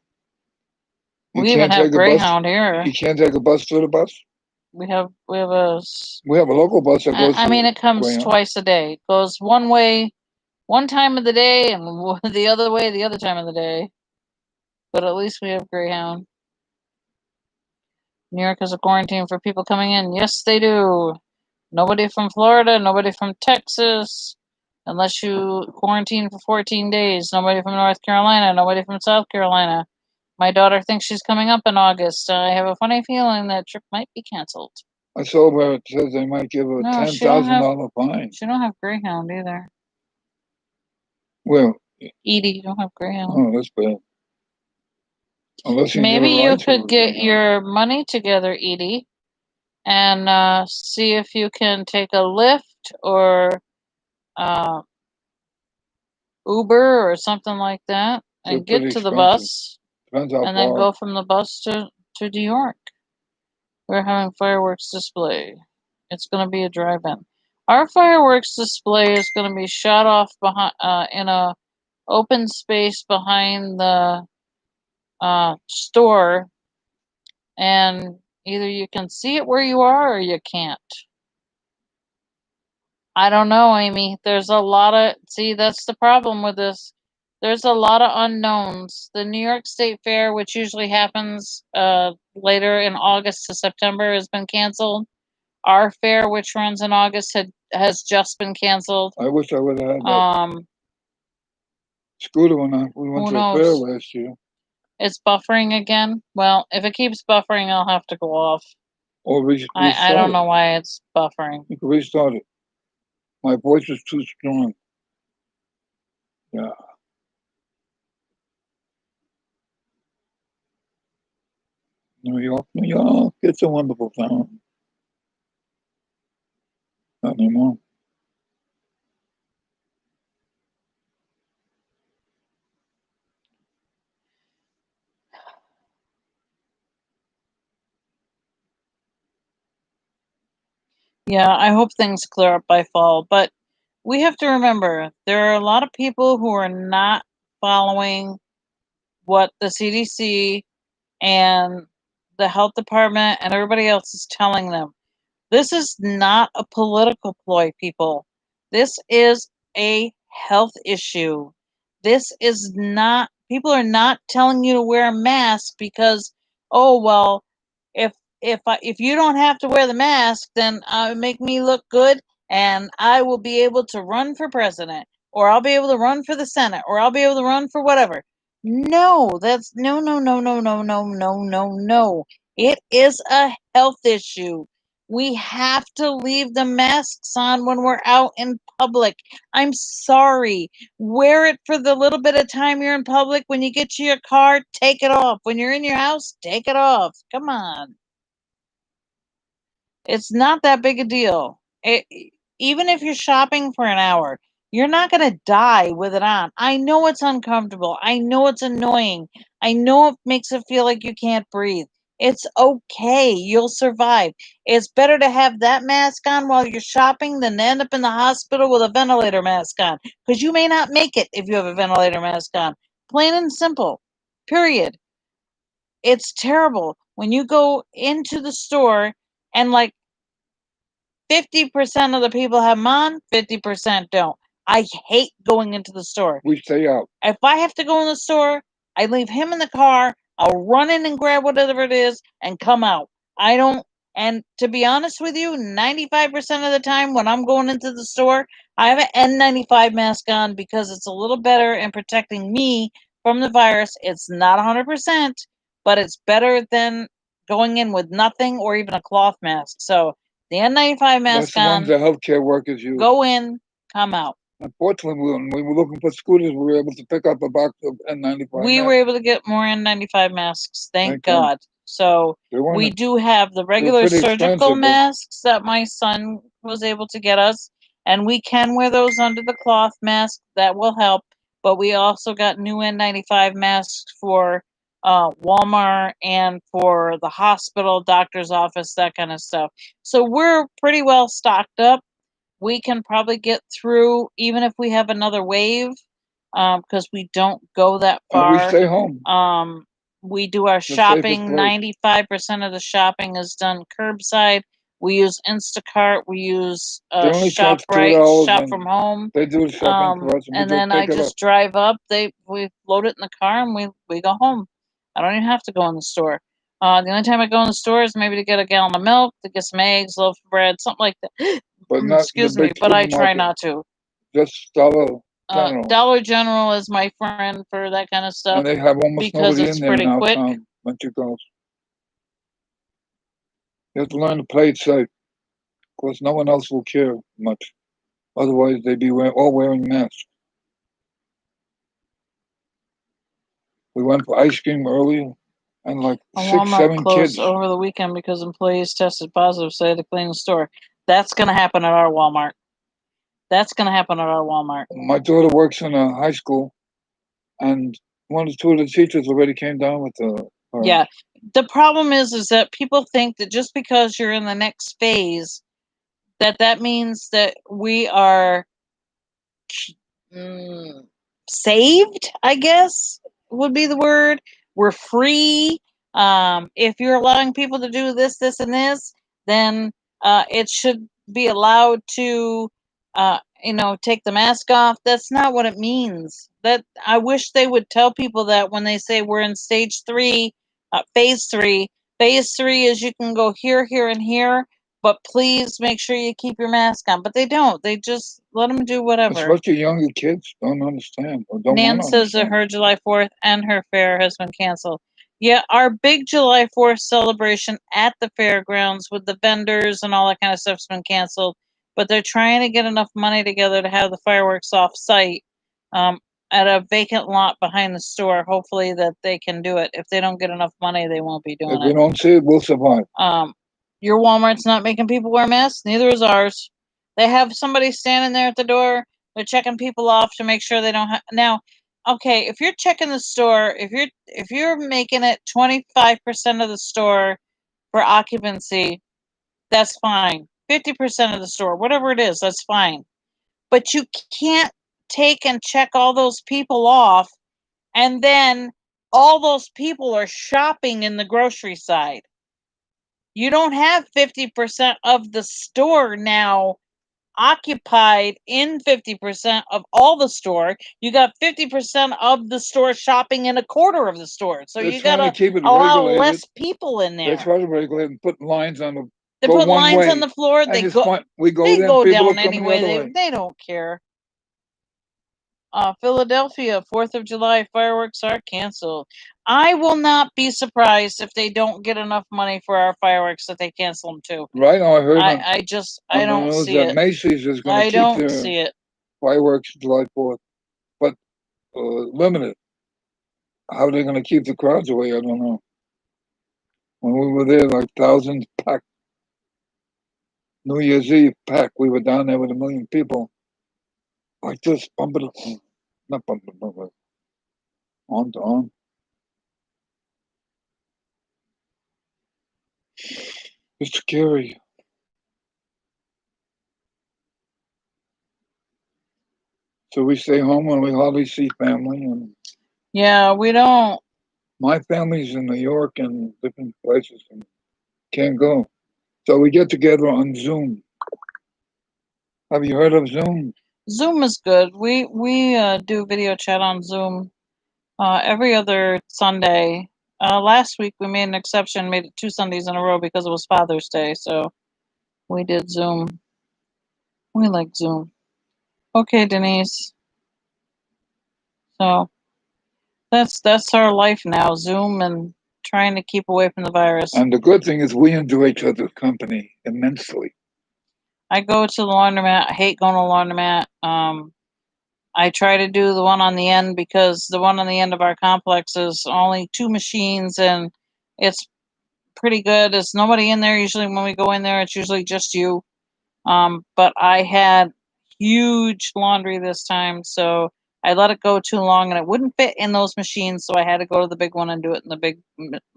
You We even can't have take a bus. Greyhound here. You can't take a bus to the bus. We have a. We have a local bus that goes. I mean, it comes Greyhound. twice a day. It goes one way, one time of the day, and the other way, the other time of the day. But at least we have Greyhound. New York has a quarantine for people coming in. Yes, they do. Nobody from Florida, nobody from Texas, unless you quarantine for 14 days. Nobody from North Carolina, nobody from South Carolina. My daughter thinks she's coming up in August. I have a funny feeling that trip might be canceled. I saw where it says they might give a $10,000 fine. She don't have Greyhound either. Well, Edie, you don't have Greyhound. Oh, that's bad. Unless you maybe you could get your money together, Edie, and see if you can take a Lyft or Uber or something like that and get to the bus. Depends how and far. Then go from the bus to New York. We're having fireworks display. It's going to be a drive-in. Our fireworks display is going to be shot off behind in a open space behind the store, and either you can see it where you are or you can't. I don't know, Amy. There's a lot of that's the problem with this. There's a lot of unknowns. The New York State Fair, which usually happens later in August to September, has been canceled. Our fair, which runs in August, has just been canceled. I wish I would have had that. Scooter when we went to a fair last year. It's buffering again. Well, if it keeps buffering, I'll have to go off. Or restart I don't know why it's buffering. You can restart it. My voice is too strong. Yeah. New York, it's a wonderful town. Not anymore. Yeah, I hope things clear up by fall, but we have to remember there are a lot of people who are not following what the CDC and the health department and everybody else is telling them. This is not a political ploy, people. This is a health issue. This is not, people are not telling you to wear a mask because, oh, well, if you don't have to wear the mask, then make me look good and I will be able to run for president, or I'll be able to run for the Senate, or I'll be able to run for whatever. No, that's no, no, no, no, no, no, no, no, no. It is a health issue. We have to leave the masks on when we're out in public. I'm sorry. Wear it for the little bit of time you're in public. When you get to your car, take it off. When you're in your house, take it off. Come on. It's not that big a deal. Even if you're shopping for an hour, you're not going to die with it on. I know it's uncomfortable. I know it's annoying. I know it makes it feel like you can't breathe. It's okay. You'll survive. It's better to have that mask on while you're shopping than to end up in the hospital with a ventilator mask on, because you may not make it if you have a ventilator mask on. Plain and simple. Period. It's terrible when you go into the store and 50% of the people have them on, 50% don't. I hate going into the store. We stay out. If I have to go in the store, I leave him in the car. I'll run in and grab whatever it is and come out. I don't, and to be honest with you, 95% of the time when I'm going into the store, I have an N95 mask on because it's a little better in protecting me from the virus. It's not 100%, but it's better than going in with nothing or even a cloth mask. So the N95 mask on. That's the ones the healthcare workers use. Go in, come out. Unfortunately, when we were looking for scooters, we were able to pick up a box of N95 We were able to get more N95 masks, thank God. So we do have the regular surgical masks that my son was able to get us, and we can wear those under the cloth mask. That will help. But we also got new N95 masks for Walmart and for the hospital, doctor's office, that kind of stuff. So we're pretty well stocked up. We can probably get through, even if we have another wave. because we don't go that And we far. stay home. We do our The shopping. safest place. 95% of the shopping is done curbside. We use Instacart. We use They only charge $2 ShopRite, Shop and from Home. they do the shopping for us, and we And just then I pick it up. just drive up. We load it in the car and we go home. I don't even have to go in the store. The only time I go in the store is maybe to get a gallon of milk, to get some eggs, loaf of bread, something like that. But not Excuse the me, big but I try supermarket. not to. Just Dollar General. Dollar General is my friend for that kind of stuff. And they have almost because nobody it's in there pretty now, quick. Tom, once you go. You have to learn to play it safe. Of course, no one else will care much. Otherwise, they'd be all wearing masks. We went for ice cream earlier, and like A 6, Walmart 7 closed kids. over the weekend because employees tested positive, so they had to clean the store. That's going to happen at our Walmart. That's going to happen at our Walmart. My daughter works in a high school, and 1 or 2 of the teachers already came down with her. Yeah. The problem is that people think that just because you're in the next phase, that means that we are saved, I guess would be the word. We're free. If you're allowing people to do this, this, and this, then it should be allowed to, take the mask off. That's not what it means. That I wish they would tell people that when they say we're in stage 3, phase 3. Phase 3 is you can go here, here, and here, but please make sure you keep your mask on. But they don't. They just let them do whatever. Especially younger kids don't understand or don't Nan want to says that understand. her July 4th and her fair has been canceled. Yeah, our big July 4th celebration at the fairgrounds with the vendors and all that kind of stuff's been canceled. But they're trying to get enough money together to have the fireworks off site at a vacant lot behind the store. Hopefully that they can do it. If they don't get enough money, they won't be doing If we don't see it, we'll survive. Your Walmart's not making people wear masks. Neither is ours. They have somebody standing there at the door. They're checking people off to make sure they don't have. Now, okay, if you're checking the store, if you're making it 25% of the store for occupancy, that's fine. 50% of the store, whatever it is, that's fine. But you can't take and check all those people off, and then all those people are shopping in the grocery side. You don't have 50% of the store now occupied in 50% of all the store. You got 50% of the store shopping in a quarter of the store. So They're you trying got to keep it allow regulated. less people in there. They try to regulate and put lines on the. They go put one lines way, on the floor. and They it's go. fine. We go They there. go People are down coming anyway. the other way. They don't care. Philadelphia 4th of July fireworks are canceled. I will not be surprised if they don't get enough money for our fireworks that they cancel them too. Right now, I heard I don't see that it. Macy's is going to keep don't their see it. fireworks July 4th, but limited. How are they going to keep the crowds away? I don't know. When we were there, like thousands packed. New Year's Eve packed. We were down there with 1 million people. Like this, not bumper, on to on. It's scary. So we stay home and we hardly see family. And yeah, we don't. My family's in New York and different places and can't go. So we get together on Zoom. Have you heard of Zoom? Zoom is good. We do video chat on Zoom every other Sunday. Last week we made an exception, made it 2 Sundays in a row because it was Father's Day, so we did Zoom. We like Zoom. Okay, Denise. So that's our life now, Zoom and trying to keep away from the virus. And the good thing is we enjoy each other's company immensely. I go to the laundromat. I hate going to the laundromat. I try to do the one on the end because the one on the end of our complex is only 2 machines and it's pretty good. There's nobody in there usually. When we go in there, it's usually just you. But I had huge laundry this time, so I let it go too long and it wouldn't fit in those machines, so I had to go to the big one and do it in the big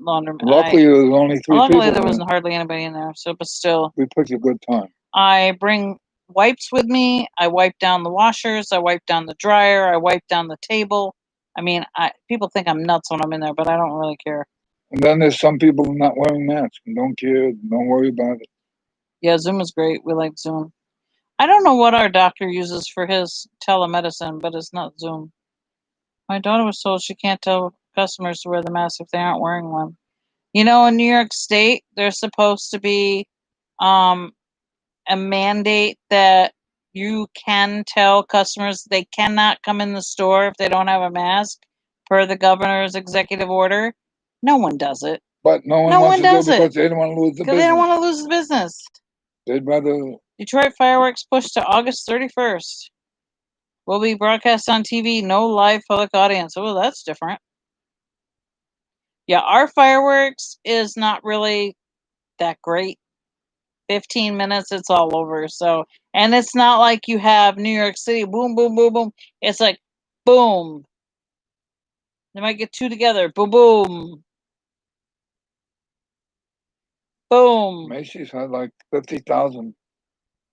laundromat. Luckily, there was only 3 people. Luckily, there wasn't hardly anybody in there, so but still. We picked a good time. I bring wipes with me. I wipe down the washers. I wipe down the dryer. I wipe down the table. I mean, people think I'm nuts when I'm in there, but I don't really care. And then there's some people not wearing masks and don't care, don't worry about it. Yeah, Zoom is great. We like Zoom. I don't know what our doctor uses for his telemedicine, but it's not Zoom. My daughter was told she can't tell customers to wear the mask if they aren't wearing one. You know, in New York State, there's supposed to be a mandate that you can tell customers they cannot come in the store if they don't have a mask per the governor's executive order. No one does it. But no one wants to do it because they don't want to lose the business. Because they don't want to lose the business. They'd rather. Detroit fireworks pushed to August 31st. Will be broadcast on TV. No live public audience. Oh, that's different. Yeah, our fireworks is not really that great. 15 minutes, it's all over. So, and it's not like you have New York City, boom, boom, boom, boom. It's like, boom. They might get two together. Boom, boom. Boom. Macy's had like 50,000.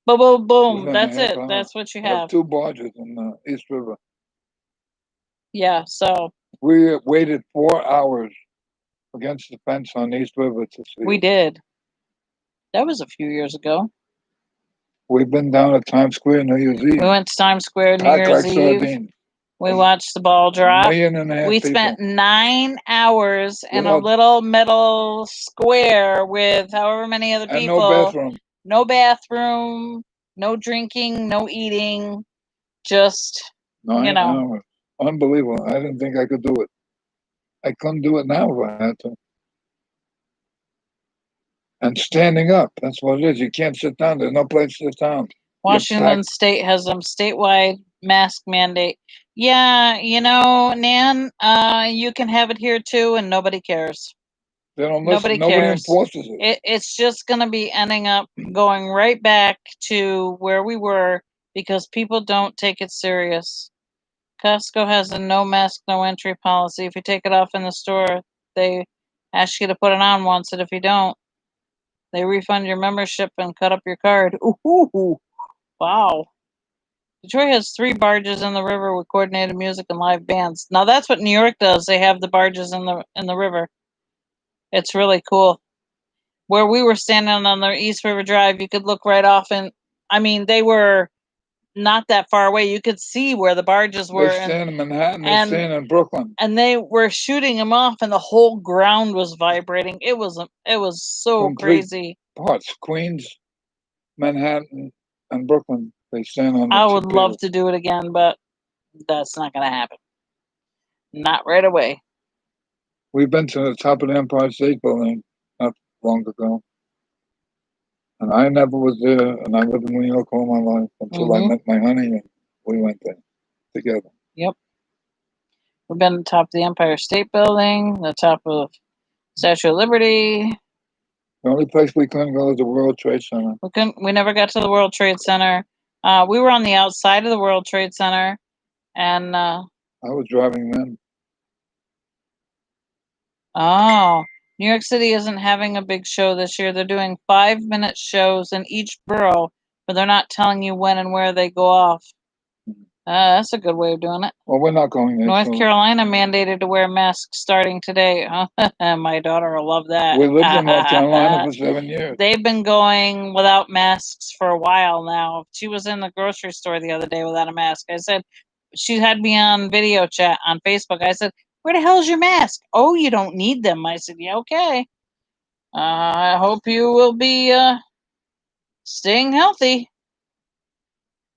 Boom, boom, boom. That's it. That's what you have. 2 barges in the East River. Yeah, so. We waited 4 hours against the fence on East River to see. We did. That was a few years ago. We've been down at Times Square New Year's Eve. We went to Times Square New Year's Eve. We watched the ball drop. We spent 9 hours in a little metal square with however many other people. And no bathroom. No bathroom, no drinking, no eating. Just, 9 hours. Unbelievable. I didn't think I could do it. I couldn't do it now if I had to. And standing up, that's what it is. You can't sit down. There's no place to sit down. Washington State has a statewide mask mandate. Yeah, you know, Nan, you can have it here too, and nobody cares. They don't listen. Nobody enforces it. It's just going to be ending up going right back to where we were because people don't take it serious. Costco has a no mask, no entry policy. If you take it off in the store, they ask you to put it on once, and if you don't, they refund your membership and cut up your card. Ooh, wow. Detroit has 3 barges in the river with coordinated music and live bands. Now that's what New York does. They have the barges in the river. It's really cool. Where we were standing on the East River Drive, you could look right off, and I mean they were not that far away. You could see where the barges were. They stand in Manhattan. They stand in Brooklyn. And they were shooting them off, and the whole ground was vibrating. It was so complete crazy. Parts: Queens, Manhattan, and Brooklyn. They stand on. I would love to do it again, but that's not going to happen. Not right away. We've been to the top of the Empire State Building not long ago. And I never was there, and I lived in New York all my life until I met my honey, and we went there together. Yep. We've been to the top of the Empire State Building, the top of Statue of Liberty. The only place we couldn't go is the World Trade Center. We never got to the World Trade Center. We were on the outside of the World Trade Center, and I was driving then. Oh, New York City isn't having a big show this year. They're doing 5-minute shows in each borough, but they're not telling you when and where they go off. That's a good way of doing it. Well, we're not going there. North Carolina mandated to wear masks starting today. My daughter will love that. We lived in North Carolina for 7 years. They've been going without masks for a while now. She was in the grocery store the other day without a mask. I said, she had me on video chat on Facebook. I said, where the hell's your mask? Oh, you don't need them. I said, yeah, okay. I hope you will be staying healthy.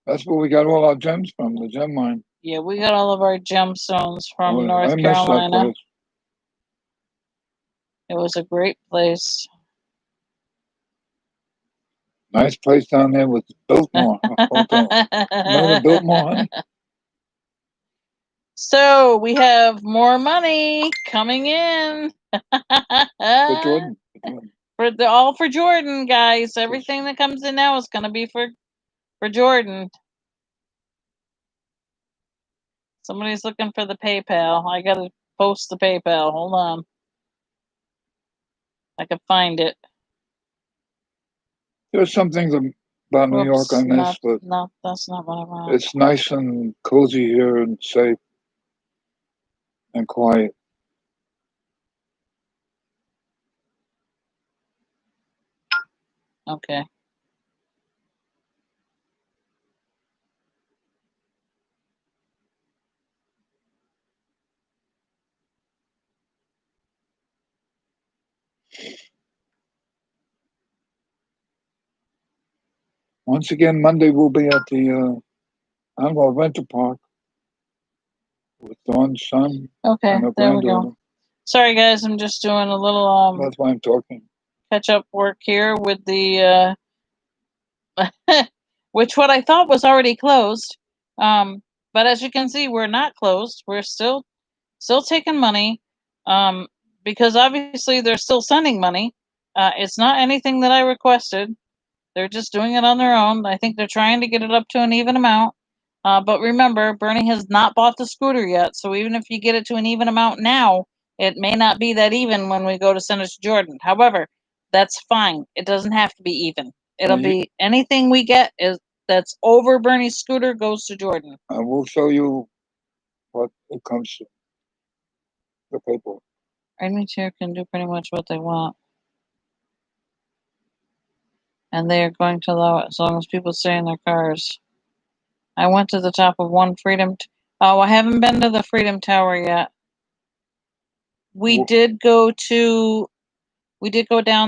That's where we got all our gems from, the gem mine. Yeah, we got all of our gemstones from North Carolina. It was a great place. Nice place down there with Biltmore Hotel. Remember Biltmore, honey? So we have more money coming in. For Jordan. All for Jordan, guys. Everything that comes in now is going to be for Jordan. Somebody's looking for the PayPal. I got to post the PayPal. Hold on. I can find it. There's some things that about New York on this, but no, that's not what I want. it's nice and cozy here and safe and quiet. Okay. Once again, Monday we'll be at the Anwar Rental Park with Dawn's son Okay, and her there we go. granddaughter. Sorry guys, I'm just doing a little That's why I'm talking. catch up work here with the which what I thought was already closed. But as you can see, we're not closed. We're still taking money. Because obviously they're still sending money. It's not anything that I requested. They're just doing it on their own. I think they're trying to get it up to an even amount. But remember, Bernie has not bought the scooter yet. So even if you get it to an even amount now, it may not be that even when we go to send it to Jordan. However, that's fine. It doesn't have to be even. It'll be anything we get is that's over Bernie's scooter goes to Jordan. I will show you what it comes to. The paper. Any chair can do pretty much what they want. And they are going to allow it as long as people stay in their cars. I went to the top of one Freedom. Oh, I haven't been to the Freedom Tower yet. We did go down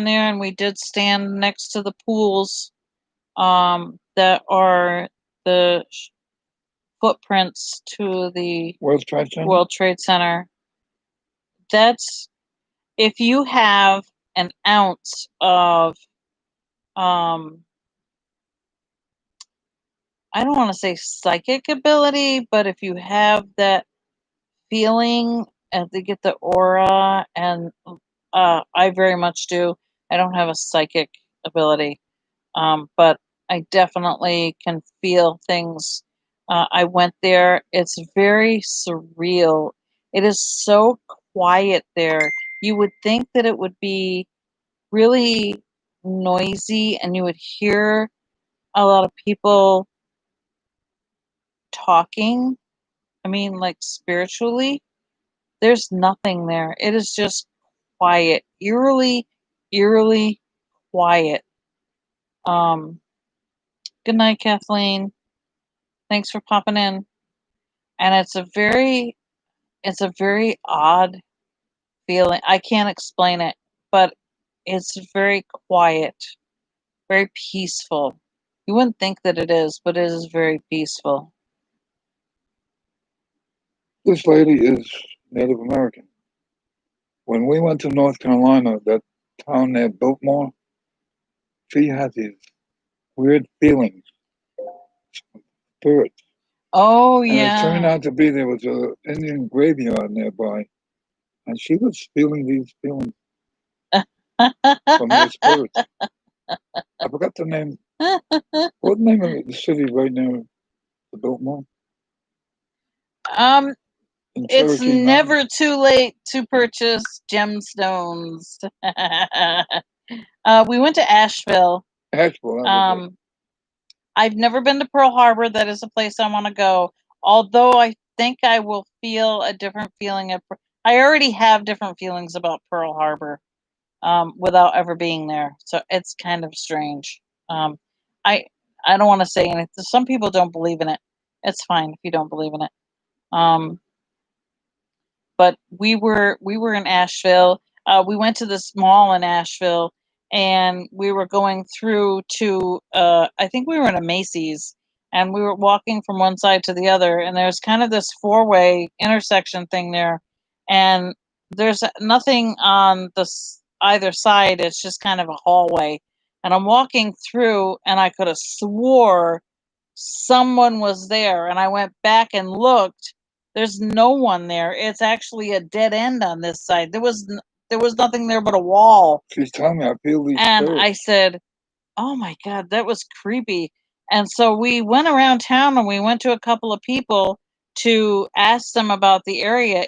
there and we did stand next to the pools that are the footprints to the World Trade Center. World Trade Center. That's if you have an ounce of I don't want to say psychic ability, but if you have that feeling and they get the aura, and I very much do. I don't have a psychic ability, but I definitely can feel things. I went there. It's very surreal. It is so quiet there. You would think that it would be really noisy and you would hear a lot of people talking. I mean, like spiritually, there's nothing there. It is just quiet, eerily quiet. Good night, Kathleen. Thanks for popping in. And it's a very odd feeling. I can't explain it, but it's very quiet, very peaceful. You wouldn't think that it is, but it is very peaceful. This lady is Native American. When we went to North Carolina, that town near Biltmore, she had these weird feelings, spirits. Oh, and yeah. it turned out to be there was an Indian graveyard nearby, and she was feeling these feelings from the spirits. I forgot the name. What name of the city right now? The Biltmore? It's never too late to purchase gemstones. We went to Asheville. Asheville. I've never been to Pearl Harbor. That is a place I want to go. Although I think I will feel a different feeling of. I already have different feelings about Pearl Harbor, without ever being there. So it's kind of strange. I don't want to say anything. Some people don't believe in it. It's fine if you don't believe in it. But we were in Asheville. We went to this mall in Asheville, and we were going through to I think we were in a Macy's, and we were walking from one side to the other, and there's kind of this four-way intersection thing there, and there's nothing on either side. It's just kind of a hallway, and I'm walking through, and I could have swore someone was there, and I went back and looked. There's no one there. It's actually a dead end on this side. There was nothing there but a wall. She's telling me I feel these And spirits. I said, "Oh my God, that was creepy." And so we went around town and we went to a couple of people to ask them about the area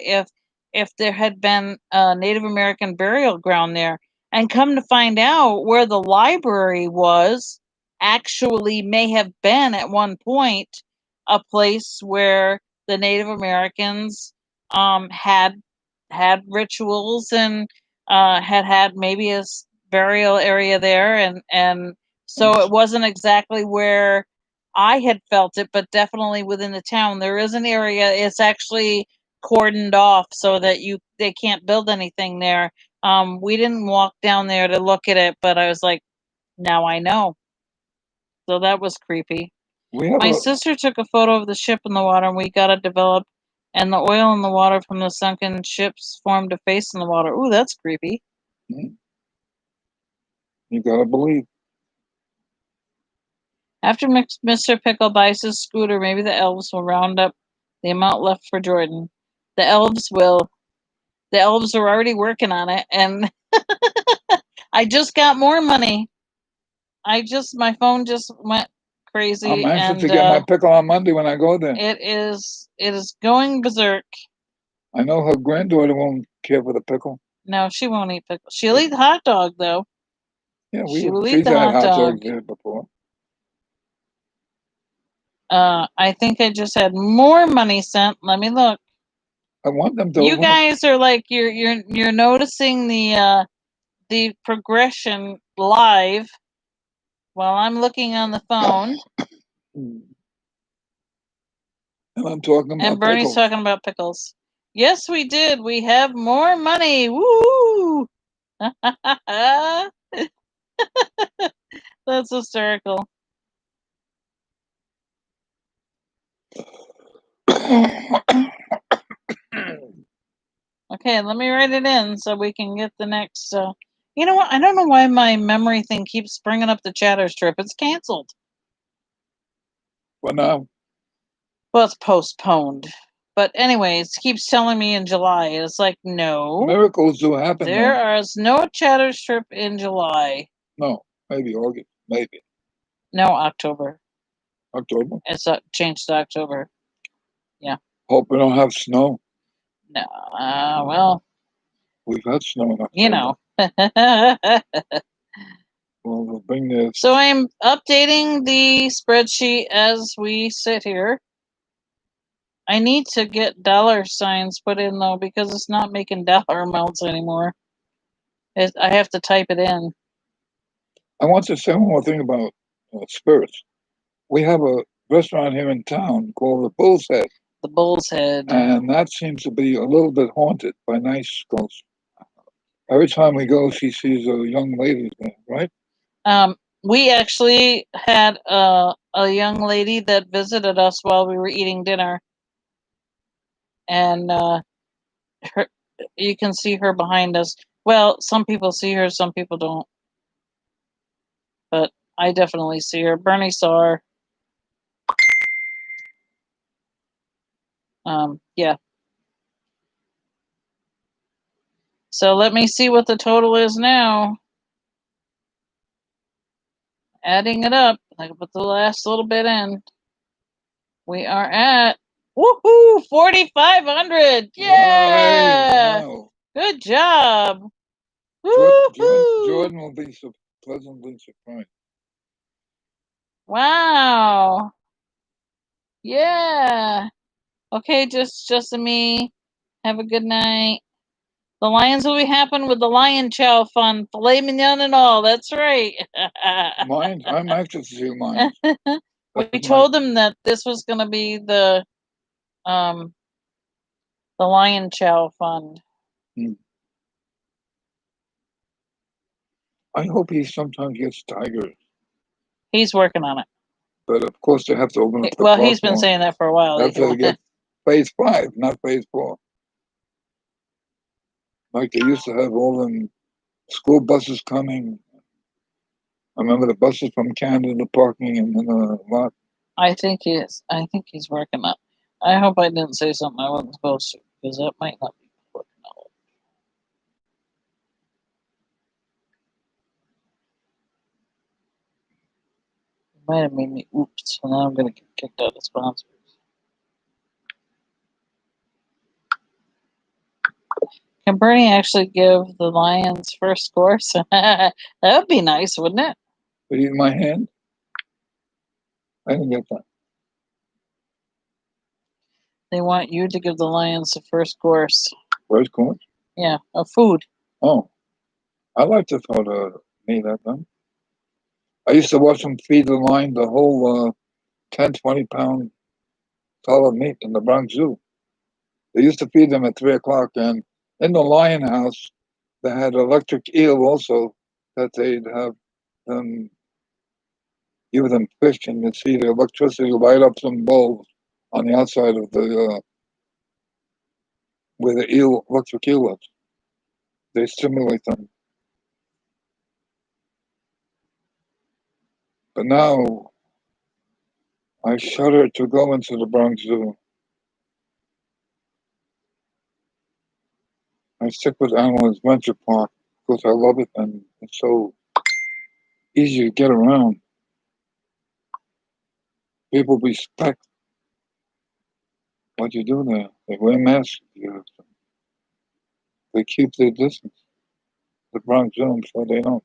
if there had been a Native American burial ground there. And come to find out, where the library was, actually may have been at one point a place where the Native Americans had rituals and had maybe a burial area there, and so it wasn't exactly where I had felt it, but definitely within the town there is an area. It's actually cordoned off so that they can't build anything there. We didn't walk down there to look at it, but I was like, now I know. So that was creepy. My sister took a photo of the ship in the water, and we got it developed, and the oil in the water from the sunken ships formed a face in the water. Ooh, that's creepy. You gotta believe. After Mr. Pickle buys his scooter, maybe the elves will round up the amount left for Jordan. The elves will. The elves are already working on it, and I just got more money. My phone just went crazy. I'm anxious to get my pickle on Monday when I go there. It is going berserk. I know her granddaughter won't care for the pickle. No, she won't eat pickle. She'll eat the hot dog though. Yeah, she's had hot dogs there before. I think I just had more money sent. Let me look. I want them to. You guys are like you're noticing the progression live while I'm looking on the phone. And I'm talking about and Bernie's pickles. talking about pickles. Yes, we did. We have more money. Woo! That's hysterical. Okay, let me write it in so we can get the next. You know what? I don't know why my memory thing keeps bringing up the Chatters trip. It's canceled. For now. Well, it's postponed. But anyways, it keeps telling me in July. It's like, no. Miracles do happen. There is no Chatters trip in July. No, maybe August. Maybe. No, October. October? It's changed to October. Yeah. Hope we don't have snow. No, well. We've had snow in October. You know. Well, we'll bring this. So I'm updating the spreadsheet as we sit here. I need to get dollar signs put in though because it's not making dollar amounts anymore. I have to type it in. I want to say one more thing about spirits. We have a restaurant here in town called the Bull's Head. The Bull's Head. And that seems to be a little bit haunted by nice ghosts. Every time we go, she sees a young lady there, right? We actually had a young lady that visited us while we were eating dinner. And you can see her behind us. Well, some people see her, some people don't. But I definitely see her. Bernie saw her. Yeah. So let me see what the total is now. Adding it up, I can put the last little bit in. We are at woohoo 4,500. Yeah. Wow. Good job. Jordan will be pleasantly surprised. Wow. Yeah. Okay, just me. Have a good night. The lions will be happen with the Lion Chow Fund, filet mignon and all. That's right. Mine? I'm anxious to see mine. We told them that this was going to be the Lion Chow Fund. I hope he sometimes gets tigers. He's working on it. But of course, they have to open up the Well, he's been saying that for a while. That's how they get phase 5, not phase 4. Like they used to have all them school buses coming. I remember the buses from Canada parking in the lot. I think he's working on it. I hope I didn't say something I wasn't supposed to, because that might not be working on it. Might have made me oops, and now I'm gonna get kicked out of sponsors. Can Bernie actually give the Lions first course? That would be nice, wouldn't it? Would he eat my hand? I didn't get that. They want you to give the lions the first course. First course? Yeah, of food. Oh, I like to throw the meat at them. I used to watch them feed the lion the whole 10, 20-pound solid meat in the Bronx Zoo. They used to feed them at 3 o'clock, and in the lion house, they had electric eel also that they'd have them give them fish, and you'd see the electricity light up some bulbs on the outside of the where the electric eel lives. They stimulate them. But now I shudder to go into the Bronx Zoo. I stick with Animal Adventure Park because I love it and it's so easy to get around. People respect what you do there. They wear masks. They keep their distance. The Bronx Zoo, so they don't.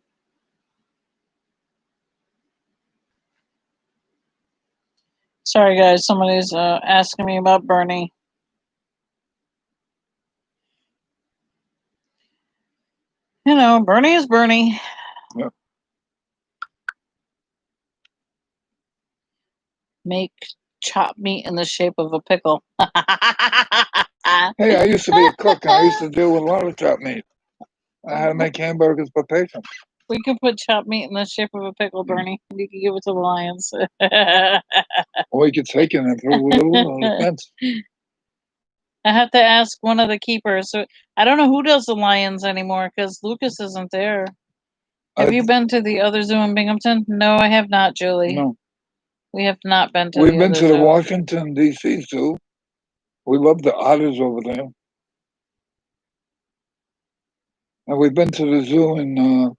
Sorry, guys. Somebody's asking me about Bernie. You know, Bernie is Bernie. Yep. Make chopped meat in the shape of a pickle. Hey, I used to be a cook and I used to do a lot of chopped meat. I had to make hamburgers for patients. We could put chopped meat in the shape of a pickle, Bernie. You could give it to the lions. Or you could take it and throw it over the fence. I have to ask one of the keepers. So I don't know who does the lions anymore because Lucas isn't there. Have you been to the other zoo in Binghamton? No, I have not, Julie. No. We have not been to We've the been other to the zoo. Washington, D.C. Zoo. We love the otters over there. And we've been to the zoo in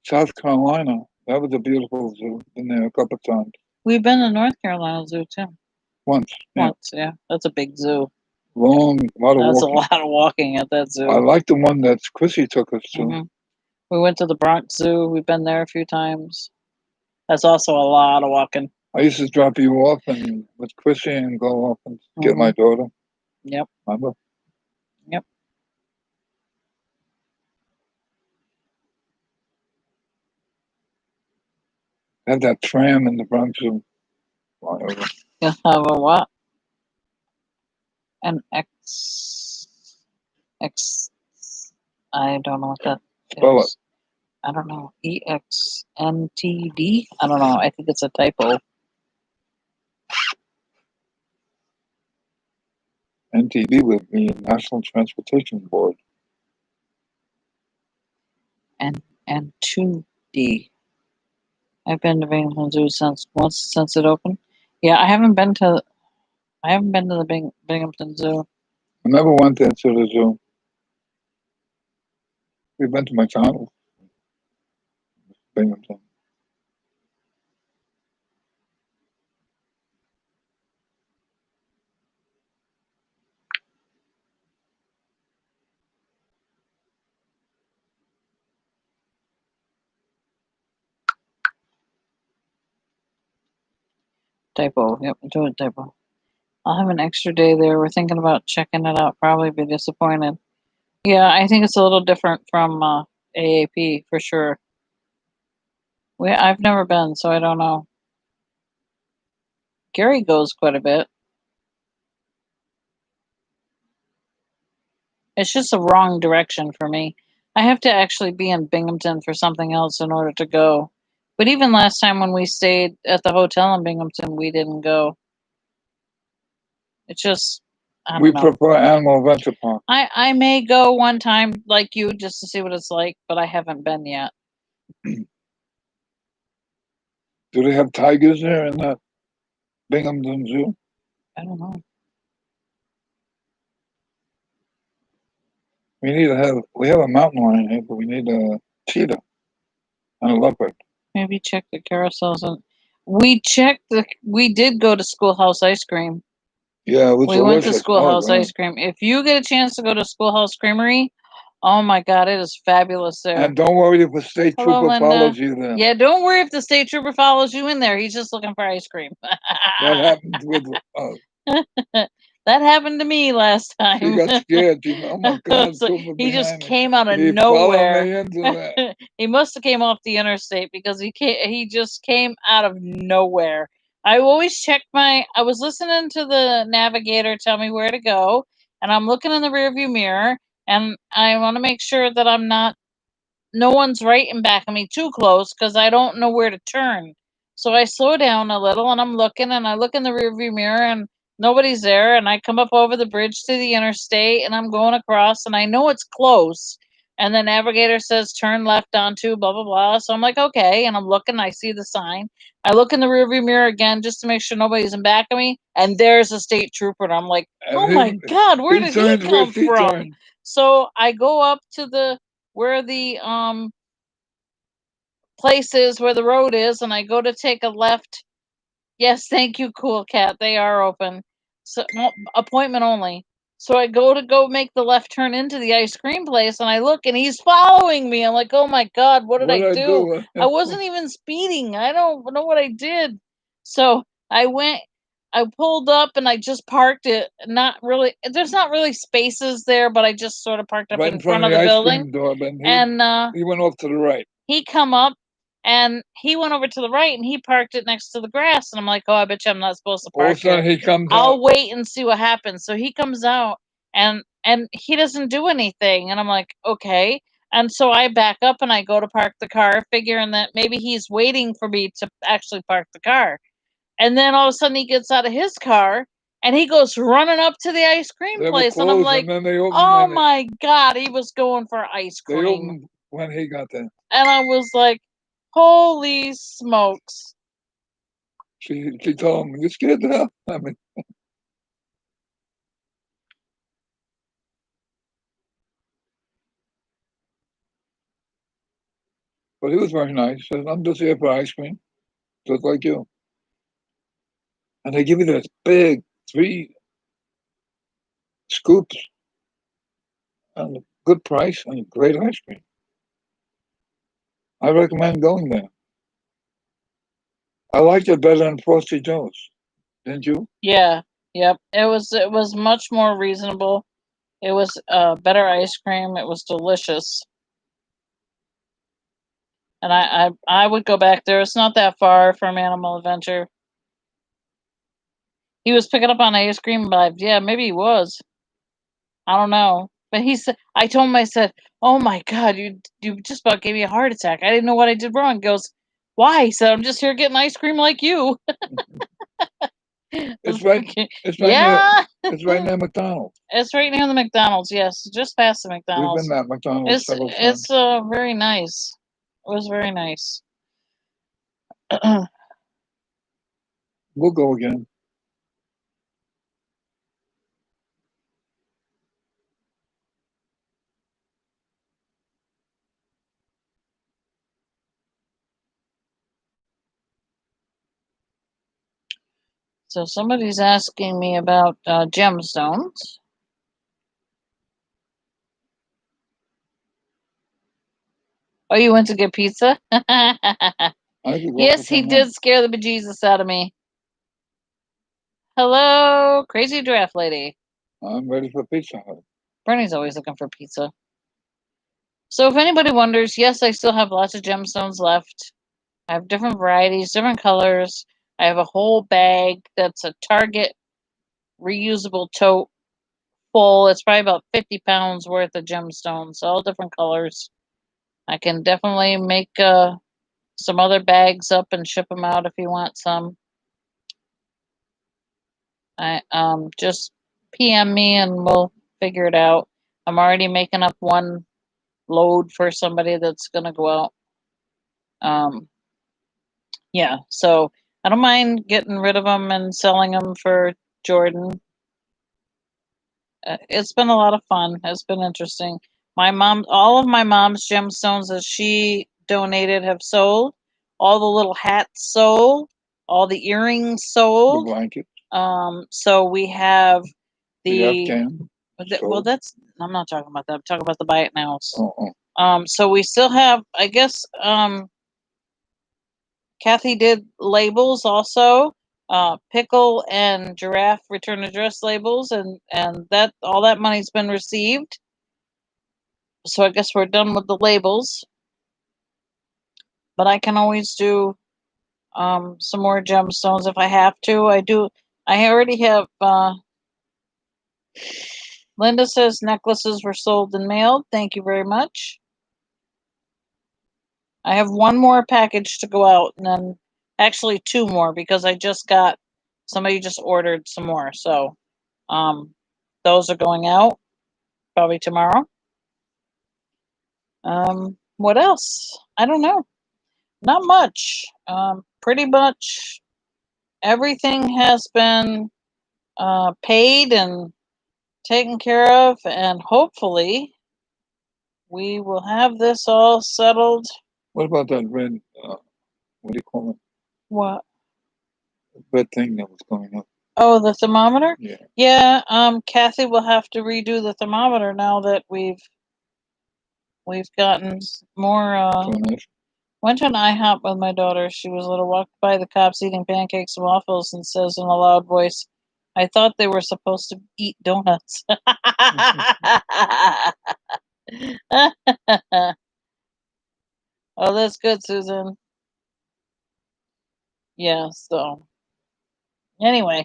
South Carolina. That was a beautiful zoo. Been there a couple of times. We've been to North Carolina Zoo too. Once. Once, yeah. That's a big zoo. Long, lot of That's walking. a lot of walking at that zoo. I like the one that Chrissy took us to. Mm-hmm. We went to the Bronx Zoo. We've been there a few times. That's also a lot of walking. I used to drop you off and with Chrissy and go off and get my daughter. Yep. Remember? Yep. Had that tram in the Bronx Zoo. You have a what? An X. I don't know what that Spell is. I don't know. EXNTD? I don't know. I think it's a typo. NTB would be National Transportation Board. And 2D. I've been to Binghamton Zoo since it opened. Yeah, I haven't been to the Binghamton Zoo. I never went there to the zoo. We've been to McDonald's. Binghamton. Typo. Yep, do a typo. I'll have an extra day there. We're thinking about checking it out. Probably be disappointed. Yeah, I think it's a little different from AAP for sure. I've never been, so I don't know. Gary goes quite a bit. It's just the wrong direction for me. I have to actually be in Binghamton for something else in order to go. But even last time when we stayed at the hotel in Binghamton, we didn't go. It's just, I don't know. Prefer Animal Adventure Park. I may go one time like you just to see what it's like, but I haven't been yet. Do they have tigers there in that Binghamton Zoo? I don't know. We have a mountain lion here, but we need a cheetah and a leopard. Maybe check the carousels. And we did go to Schoolhouse Ice Cream. Yeah, it was we went to delicious. Schoolhouse Ice Cream. If you get a chance to go to Schoolhouse Creamery, Oh my God, it is fabulous there. And don't worry if a state Hello, trooper Linda. follows you there. Yeah, don't worry if the state trooper follows you in there. He's just looking for ice cream. That happened with That happened to me last time. she got scared. She, oh my God, So trooper he just behind me. came out of He nowhere. followed me into that. He must have came off the interstate because he just came out of nowhere. I always check I was listening to the navigator tell me where to go, and I'm looking in the rearview mirror, and I want to make sure that no one's right in back of me too close because I don't know where to turn. So I slow down a little and I'm looking and I look in the rearview mirror and nobody's there. And I come up over the bridge to the interstate and I'm going across and I know it's close. And the navigator says turn left onto blah blah blah. So I'm like, okay, and I'm looking, I see the sign. I look in the rearview mirror again just to make sure nobody's in back of me, and there's a state trooper, and I'm like, oh my God, where did he come from? So I go up to where the place is, where the road is, and I go to take a left. Yes, thank you, Cool Cat. They are open. So appointment only. So I go make the left turn into the ice cream place, and I look, and he's following me. I'm like, oh my God, what did I do? I wasn't even speeding. I don't know what I did. So I pulled up, and I just parked it. There's not really spaces there, but I just sort of parked up in front of the building. And he went off to the right. He come up. And he went over to the right and he parked it next to the grass. And I'm like, oh, I bet you I'm not supposed to park here. He comes I'll wait and see what happens. So he comes out and he doesn't do anything. And I'm like, okay. And so I back up and I go to park the car, figuring that maybe he's waiting for me to actually park the car. And then all of a sudden he gets out of his car and he goes running up to the ice cream place. And I'm like, oh my God, he was going for ice cream. They opened when he got there. And I was like, holy smokes. She told him, you scared to hell? I mean, but he was very nice. He said, I'm just here for ice cream, just like you. And they give you this big 3 scoops and a good price and great ice cream. I recommend going there. I liked it better than Frosty Joe's. Didn't you? Yeah. Yep. It was much more reasonable. It was better ice cream. It was delicious. And I would go back there. It's not that far from Animal Adventure. He was picking up on ice cream, but yeah, maybe he was. I don't know. But he said, I told him, I said, oh my God, you just about gave me a heart attack. I didn't know what I did wrong. He goes, why? He said, I'm just here getting ice cream like you. It's right near McDonald's. It's right near the McDonald's, yes. Just past the McDonald's. We've been at McDonald's several times. It's very nice. It was very nice. We'll go again. So somebody's asking me about gemstones. Oh, you went to get pizza? Yes, he did scare the bejesus out of me. Hello, crazy giraffe lady. I'm ready for pizza. Bernie's always looking for pizza. So if anybody wonders, yes, I still have lots of gemstones left. I have different varieties, different colors. I have a whole bag that's a Target reusable tote full. It's probably about 50 pounds worth of gemstones, all different colors. I can definitely make some other bags up and ship them out if you want some. I just PM me and we'll figure it out. I'm already making up one load for somebody that's gonna go out. Yeah, so I don't mind getting rid of them and selling them for Jordan. It's been a lot of fun. It's been interesting. All of my mom's gemstones that she donated have sold. All the little hats sold. All the earrings sold. The blanket. So we have the Afghan. Well, I'm not talking about that. I'm talking about the buy it nows. Oh. So we still have, I guess, Kathy did labels also, pickle and giraffe return address labels, and that all that money's been received. So I guess we're done with the labels. But I can always do some more gemstones if I have to. I already have. Linda says necklaces were sold and mailed. Thank you very much. I have one more package to go out, and then actually two more because somebody just ordered some more. So those are going out probably tomorrow. What else? I don't know. Not much. Pretty much everything has been paid and taken care of, and hopefully we will have this all settled. What about that red? What do you call it? What? Red thing that was going up. Oh, the thermometer? Yeah. Yeah, Kathy will have to redo the thermometer now that we've gotten more went to an IHOP with my daughter. She was little, walked by the cops eating pancakes and waffles and says in a loud voice, I thought they were supposed to eat donuts. Oh, that's good, Susan. Yeah, so anyway,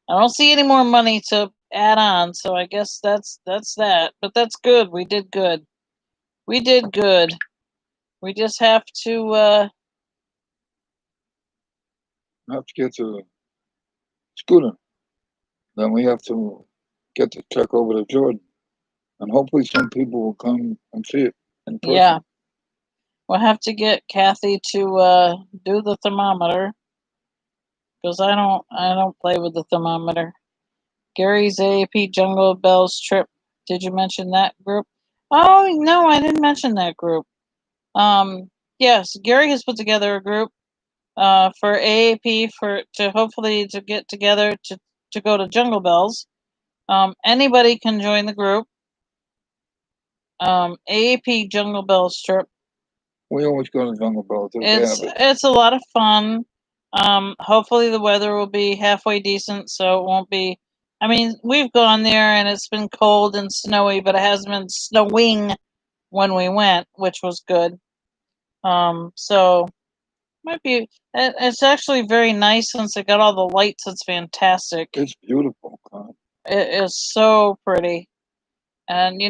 I don't see any more money to add on, so I guess that's that. But that's good. We did good. We did good. We just have to get to Scooter. Then we have to get the check over to Jordan. And hopefully some people will come and see it in person. Yeah. We'll have to get Kathy to do the thermometer. Because I don't play with the thermometer. Gary's AAP Jungle Bells trip. Did you mention that group? Oh no, I didn't mention that group. Yes, Gary has put together a group for AAP to hopefully to get together to go to Jungle Bells. Anybody can join the group. AAP Jungle Bells trip. We always go to Jungle Bells. It's a lot of fun. Hopefully the weather will be halfway decent, so it won't be. I mean, we've gone there and it's been cold and snowy, but it hasn't been snowing when we went, which was good. So might be. It's actually very nice since it got all the lights. It's fantastic. It's beautiful. God. It is so pretty, and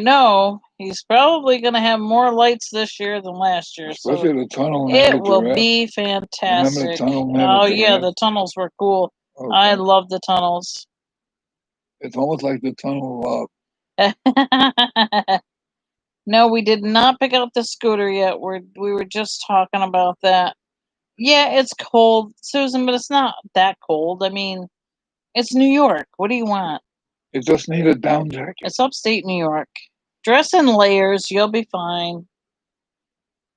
he's probably going to have more lights this year than last year. Especially the tunnel. It will be fantastic. Remember the tunnel? Oh yeah, the tunnels were cool. Okay. I love the tunnels. It's almost like the tunnel of love. No, we did not pick out the scooter yet. We were just talking about that. Yeah, it's cold, Susan, but it's not that cold. I mean, it's New York. What do you want? You just need a down jacket. It's upstate New York. Dress in layers. You'll be fine.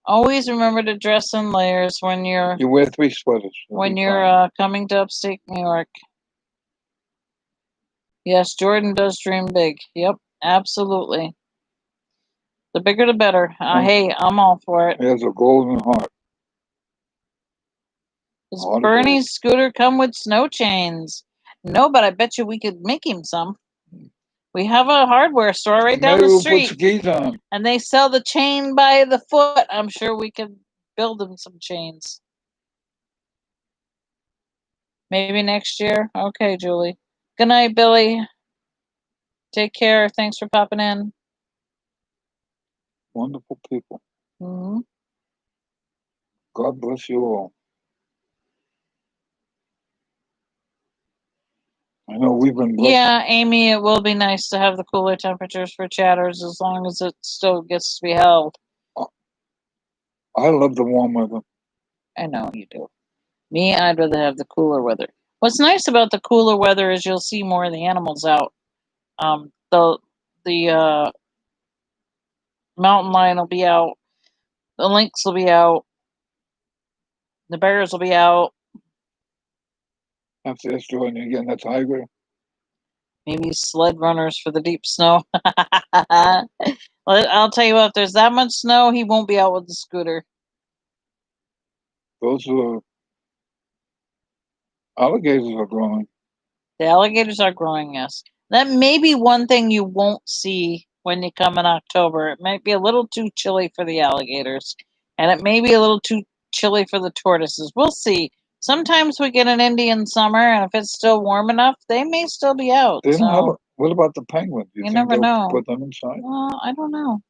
Always remember to dress in layers when you're. You wear 3 sweaters. When you're coming to upstate New York. Yes, Jordan does dream big. Yep, absolutely. The bigger the better. Hey, I'm all for it. He has a golden heart. Does Bernie's scooter come with snow chains? No, but I bet you we could make him some. We have a hardware store right down the street. Put skis on. And they sell the chain by the foot. I'm sure we could build him some chains. Maybe next year. Okay, Julie. Good night, Billy. Take care. Thanks for popping in. Wonderful people. Mm-hmm. God bless you all. I know we've been blessed. Yeah, Amy, it will be nice to have the cooler temperatures for chatters as long as it still gets to be held. I love the warm weather. I know you do. Me, I'd rather have the cooler weather. What's nice about the cooler weather is you'll see more of the animals out. The mountain lion will be out. The lynx will be out. The bears will be out. Have to ask Jordan again. That tiger. Maybe sled runners for the deep snow. I'll tell you what, if there's that much snow, he won't be out with the scooter. Those alligators are growing. The alligators are growing, yes. That may be one thing you won't see when you come in October. It might be a little too chilly for the alligators, and it may be a little too chilly for the tortoises. We'll see. Sometimes we get an Indian summer, and if it's still warm enough, they may still be out. They don't have what about the penguins? You never know. Put them inside? Well, I don't know.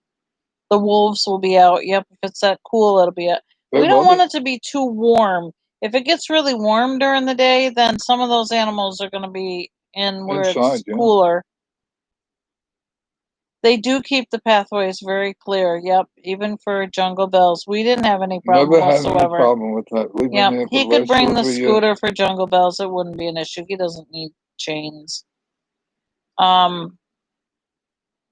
The wolves will be out. Yep, if it's that cool, it'll be out. We don't want it to be too warm. If it gets really warm during the day, then some of those animals are going to be in where it's cooler. They do keep the pathways very clear. Yep, even for jungle bells. We didn't have any problem whatsoever. Never had any problem with that. Yep, he could bring the scooter for jungle bells. It wouldn't be an issue. He doesn't need chains.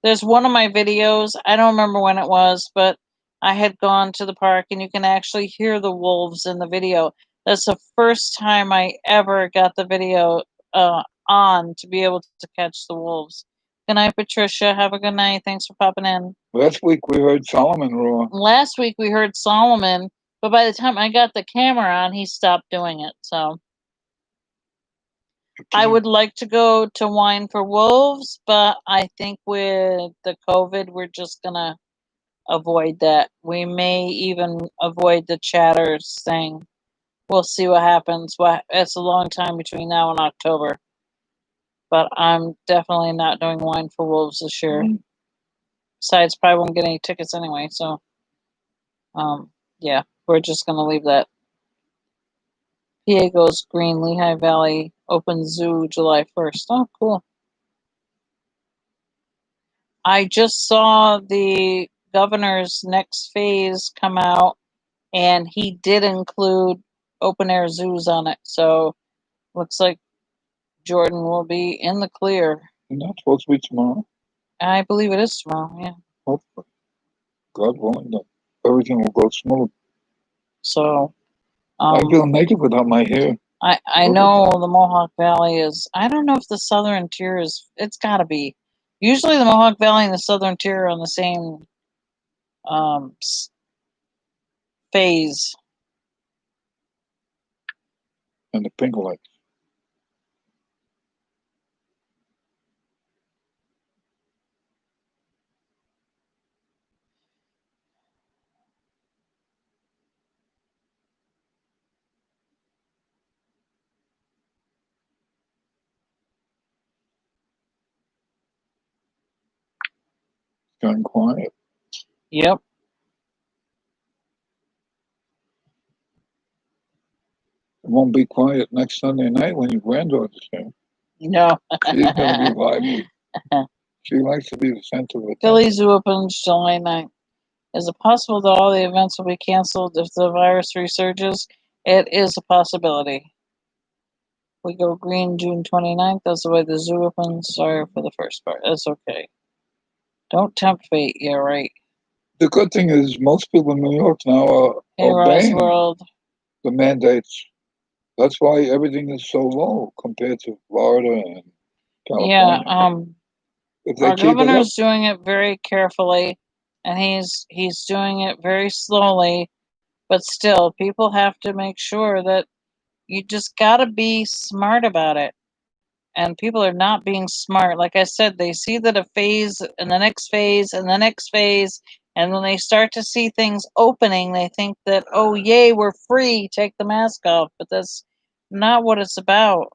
There's one of my videos, I don't remember when it was, but I had gone to the park and you can actually hear the wolves in the video. That's the first time I ever got the video on to be able to catch the wolves. Good night, Patricia. Have a good night. Thanks for popping in. Last week we heard Solomon roar. Last week we heard Solomon, but by the time I got the camera on, he stopped doing it. So I would like to go to Wine for Wolves, but I think with the COVID, we're just gonna avoid that. We may even avoid the chatters thing. We'll see what happens. It's a long time between now and October, but I'm definitely not doing Wine for Wolves this year. Besides, probably won't get any tickets anyway. So, yeah, we're just gonna leave that. PA goes green. Lehigh Valley Open Zoo July 1st. Oh, cool. I just saw the governor's next phase come out, and he did include open air zoos on it. So looks like Jordan will be in the clear. Isn't that supposed to be tomorrow? I believe it is tomorrow, yeah. Hopefully. God willing, that everything will go smooth. So I feel naked without my hair. I know the Mohawk Valley is, I don't know if the southern tier is, it's gotta be. Usually the Mohawk Valley and the southern tier are on the same phase. And the Pink Lakes. Gone quiet. Yep. It won't be quiet next Sunday night when your granddaughter's here. No. She's going to be lively. She likes to be the center of attention. Philly Zoo opens July 9th. Is it possible that all the events will be canceled if the virus resurges? It is a possibility. We go green June 29th. That's the way the zoo opens. Sorry for the first part. That's okay. Don't tempt fate. Yeah, right. The good thing is most people in New York now are obeying the mandates. That's why everything is so low compared to Florida and California. Yeah, our governor's doing it very carefully, and he's doing it very slowly, but still, people have to make sure that you just gotta be smart about it. And people are not being smart. Like I said, they see that a phase and the next phase and the next phase, and when they start to see things opening, they think that, oh, yay, we're free, take the mask off. But that's not what it's about.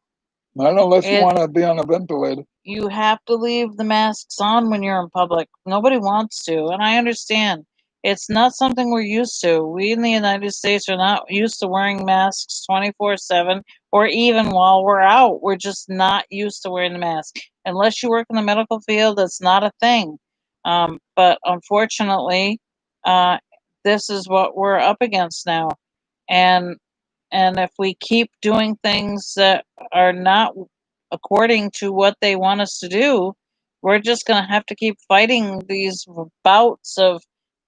Not unless you want to be on a ventilator. You have to leave the masks on when you're in public. Nobody wants to, and I understand. It's not something we're used to. We in the United States are not used to wearing masks 24/7 or even while we're out. We're just not used to wearing the mask. Unless you work in the medical field, that's not a thing. But unfortunately, this is what we're up against now. And if we keep doing things that are not according to what they want us to do, we're just going to have to keep fighting these bouts of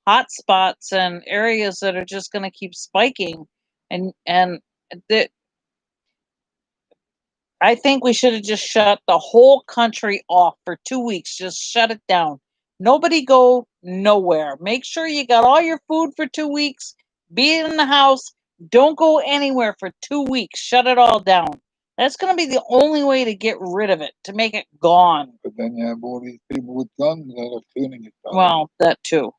hot spots and areas that are just going to keep spiking. And I think we should have just shut the whole country off for 2 weeks. Just shut it down. Nobody go nowhere. Make sure you got all your food for 2 weeks. Be in the house. Don't go anywhere for 2 weeks. Shut it all down. That's going to be the only way to get rid of it, to make it gone. But then you have all these people with guns that are shooting each other. Well, that too.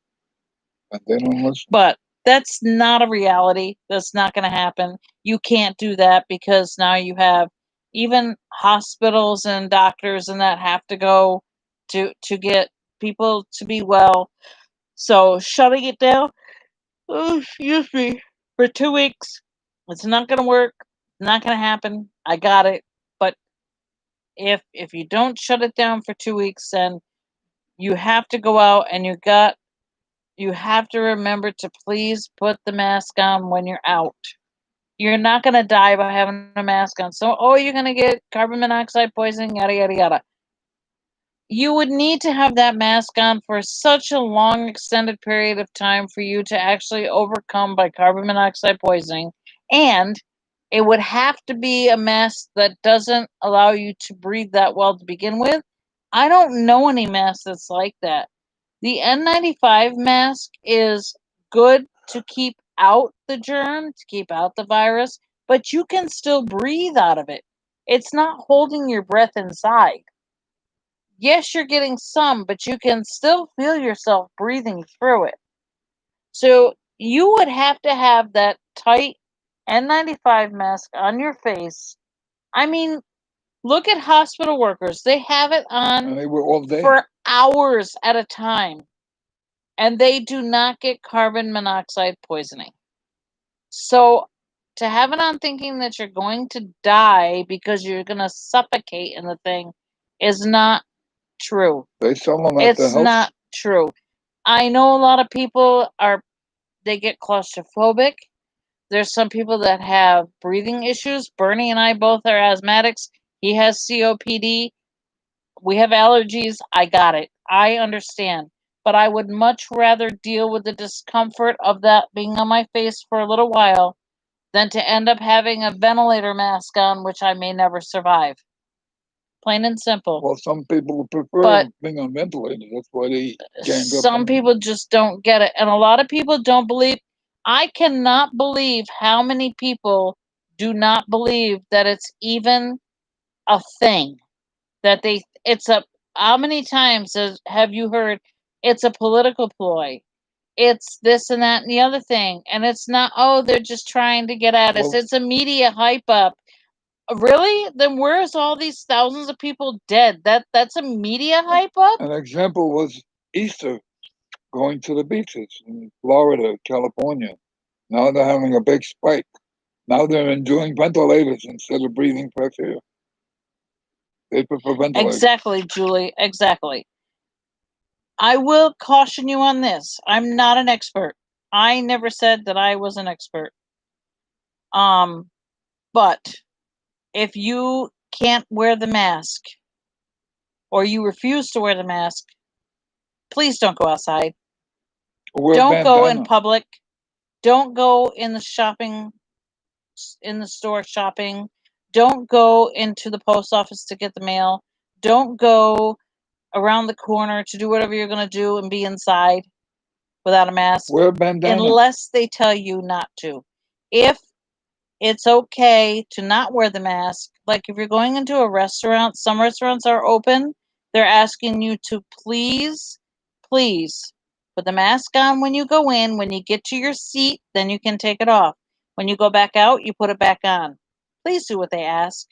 And they don't listen. But that's not a reality. That's not going to happen. You can't do that because now you have even hospitals and doctors and that have to go to get people to be well. So shutting it down, oh, excuse me, for 2 weeks, it's not going to work. Not going to happen. I got it. But if you don't shut it down for 2 weeks, then you have to go out and you have to remember to please put the mask on when you're out. You're not going to die by having a mask on. So, oh, you're going to get carbon monoxide poisoning, yada, yada, yada. You would need to have that mask on for such a long, extended period of time for you to actually overcome by carbon monoxide poisoning. And it would have to be a mask that doesn't allow you to breathe that well to begin with. I don't know any mask that's like that. The N95 mask is good to keep out the germ, to keep out the virus, but you can still breathe out of it. It's not holding your breath inside. Yes, you're getting some, but you can still feel yourself breathing through it. So you would have to have that tight N95 mask on your face. I mean, look at hospital workers. They have it on And they were all day. for hours at a time. And they do not get carbon monoxide poisoning. So to have it on thinking that you're going to die because you're going to suffocate in the thing is not true. They sell them at the It's health. not true. I know a lot of people they get claustrophobic. There's some people that have breathing issues. Bernie and I both are asthmatics. He has COPD. We have allergies. I got it. I understand. But I would much rather deal with the discomfort of that being on my face for a little while than to end up having a ventilator mask on, which I may never survive. Plain and simple. Well, some people prefer being on ventilators. That's why they gang up. Some people just don't get it. And a lot of people don't believe. I cannot believe how many people do not believe that it's even a thing. That how many times have you heard it's a political ploy? It's this and that and the other thing. And it's not, oh, they're just trying to get at us. It's a media hype up. Really? Then where's all these thousands of people dead? That's a media hype up? An example was Easter, going to the beaches in Florida, California. Now they're having a big spike. Now they're enjoying ventilators instead of breathing fresh air. They prefer ventilators. Exactly, Julie. Exactly. I will caution you on this. I'm not an expert. I never said that I was an expert. But if you can't wear the mask or you refuse to wear the mask, please don't go outside. Don't go in public. Don't go in the store shopping. Don't go into the post office to get the mail. Don't go around the corner to do whatever you're going to do and be inside without a mask. Wear a bandana. Unless they tell you not to. If it's okay to not wear the mask, like if you're going into a restaurant, some restaurants are open, they're asking you to please put the mask on when you go in. When you get to your seat, then you can take it off. When you go back out, you put it back on. Please do what they ask.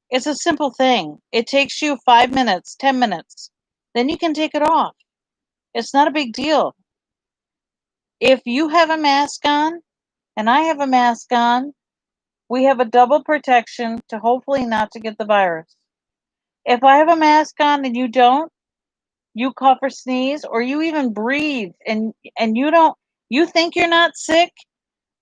It's a simple thing. It takes you 5 minutes, 10 minutes. Then you can take it off. It's not a big deal. If you have a mask on and I have a mask on, we have a double protection to hopefully not to get the virus. If I have a mask on and you don't, you cough or sneeze, or you even breathe and you think you're not sick,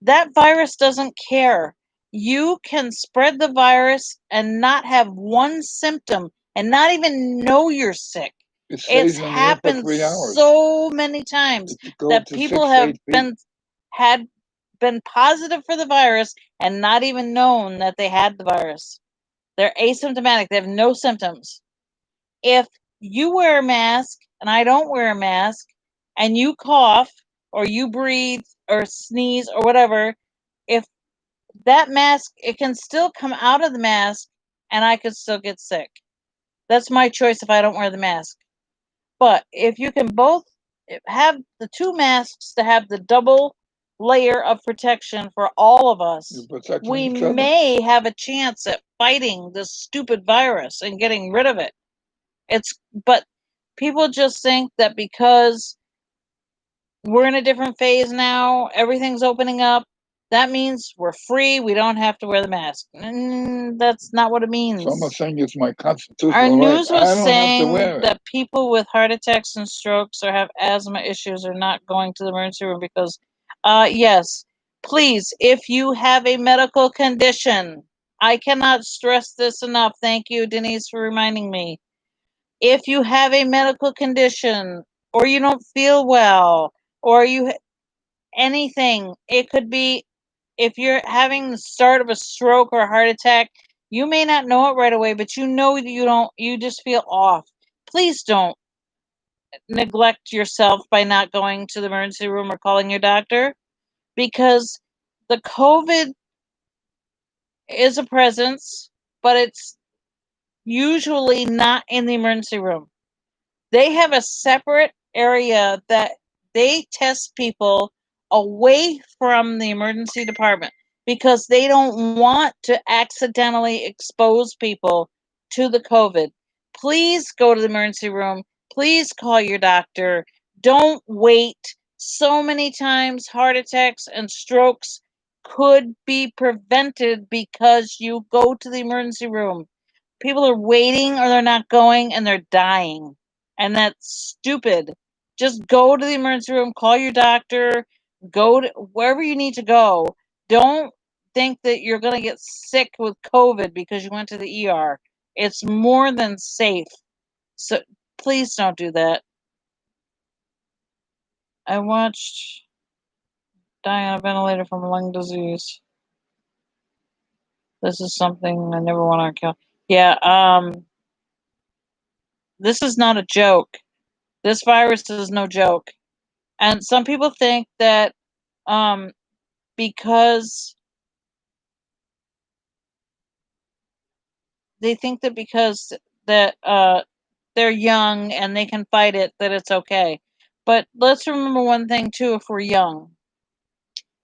that virus doesn't care. You can spread the virus and not have one symptom and not even know you're sick. It's happened so many times that people have been positive for the virus and not even known that they had the virus. They're asymptomatic. They have no symptoms. If you wear a mask and I don't wear a mask and you cough or you breathe or sneeze or whatever, if that mask, it can still come out of the mask and I could still get sick. That's my choice if I don't wear the mask. But if you can both have the two masks to have the double layer of protection for all of us, we may have a chance at fighting this stupid virus and getting rid of it. But people just think that because we're in a different phase now, everything's opening up, that means we're free, we don't have to wear the mask. That's not what it means. Someone's saying it's my constitutional Our right. news was I don't saying have to wear it. that people with heart attacks and strokes or have asthma issues are not going to the emergency room because, yes, please, if you have a medical condition, I cannot stress this enough. Thank you, Denise, for reminding me. If you have a medical condition or you don't feel well or anything, it could be if you're having the start of a stroke or a heart attack, you may not know it right away, but you just feel off. Please don't neglect yourself by not going to the emergency room or calling your doctor, because the COVID is a presence, but it's usually not in the emergency room. They have a separate area that they test people away from the emergency department because they don't want to accidentally expose people to the COVID. Please go to the emergency room. Please call your doctor. Don't wait. So many times heart attacks and strokes could be prevented because you go to the emergency room. People are waiting or they're not going and they're dying. And that's stupid. Just go to the emergency room, call your doctor, go to wherever you need to go. Don't think that you're going to get sick with COVID because you went to the ER. It's more than safe. So please don't do that. I watched die on a ventilator from lung disease. This is something I never want to kill. Yeah, this is not a joke. This virus is no joke. And some people think that because they think that because that they're young and they can fight it, that it's okay. But let's remember one thing too, if we're young.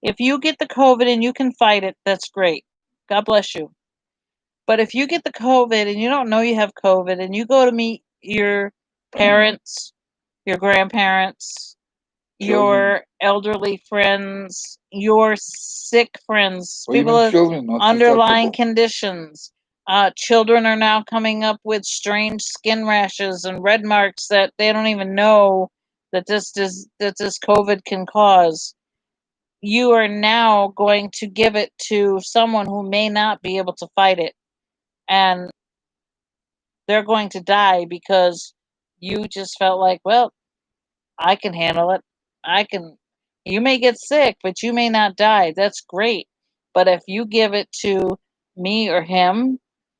If you get the COVID and you can fight it, that's great. God bless you. But if you get the COVID and you don't know you have COVID and you go to meet your parents, your grandparents, your elderly friends, your sick friends, people with underlying conditions. Children are now coming up with strange skin rashes and red marks that they don't even know that this COVID can cause. You are now going to give it to someone who may not be able to fight it, and they're going to die because you just felt like, well, I can handle it. You may get sick, but you may not die. That's great. But if you give it to me or him,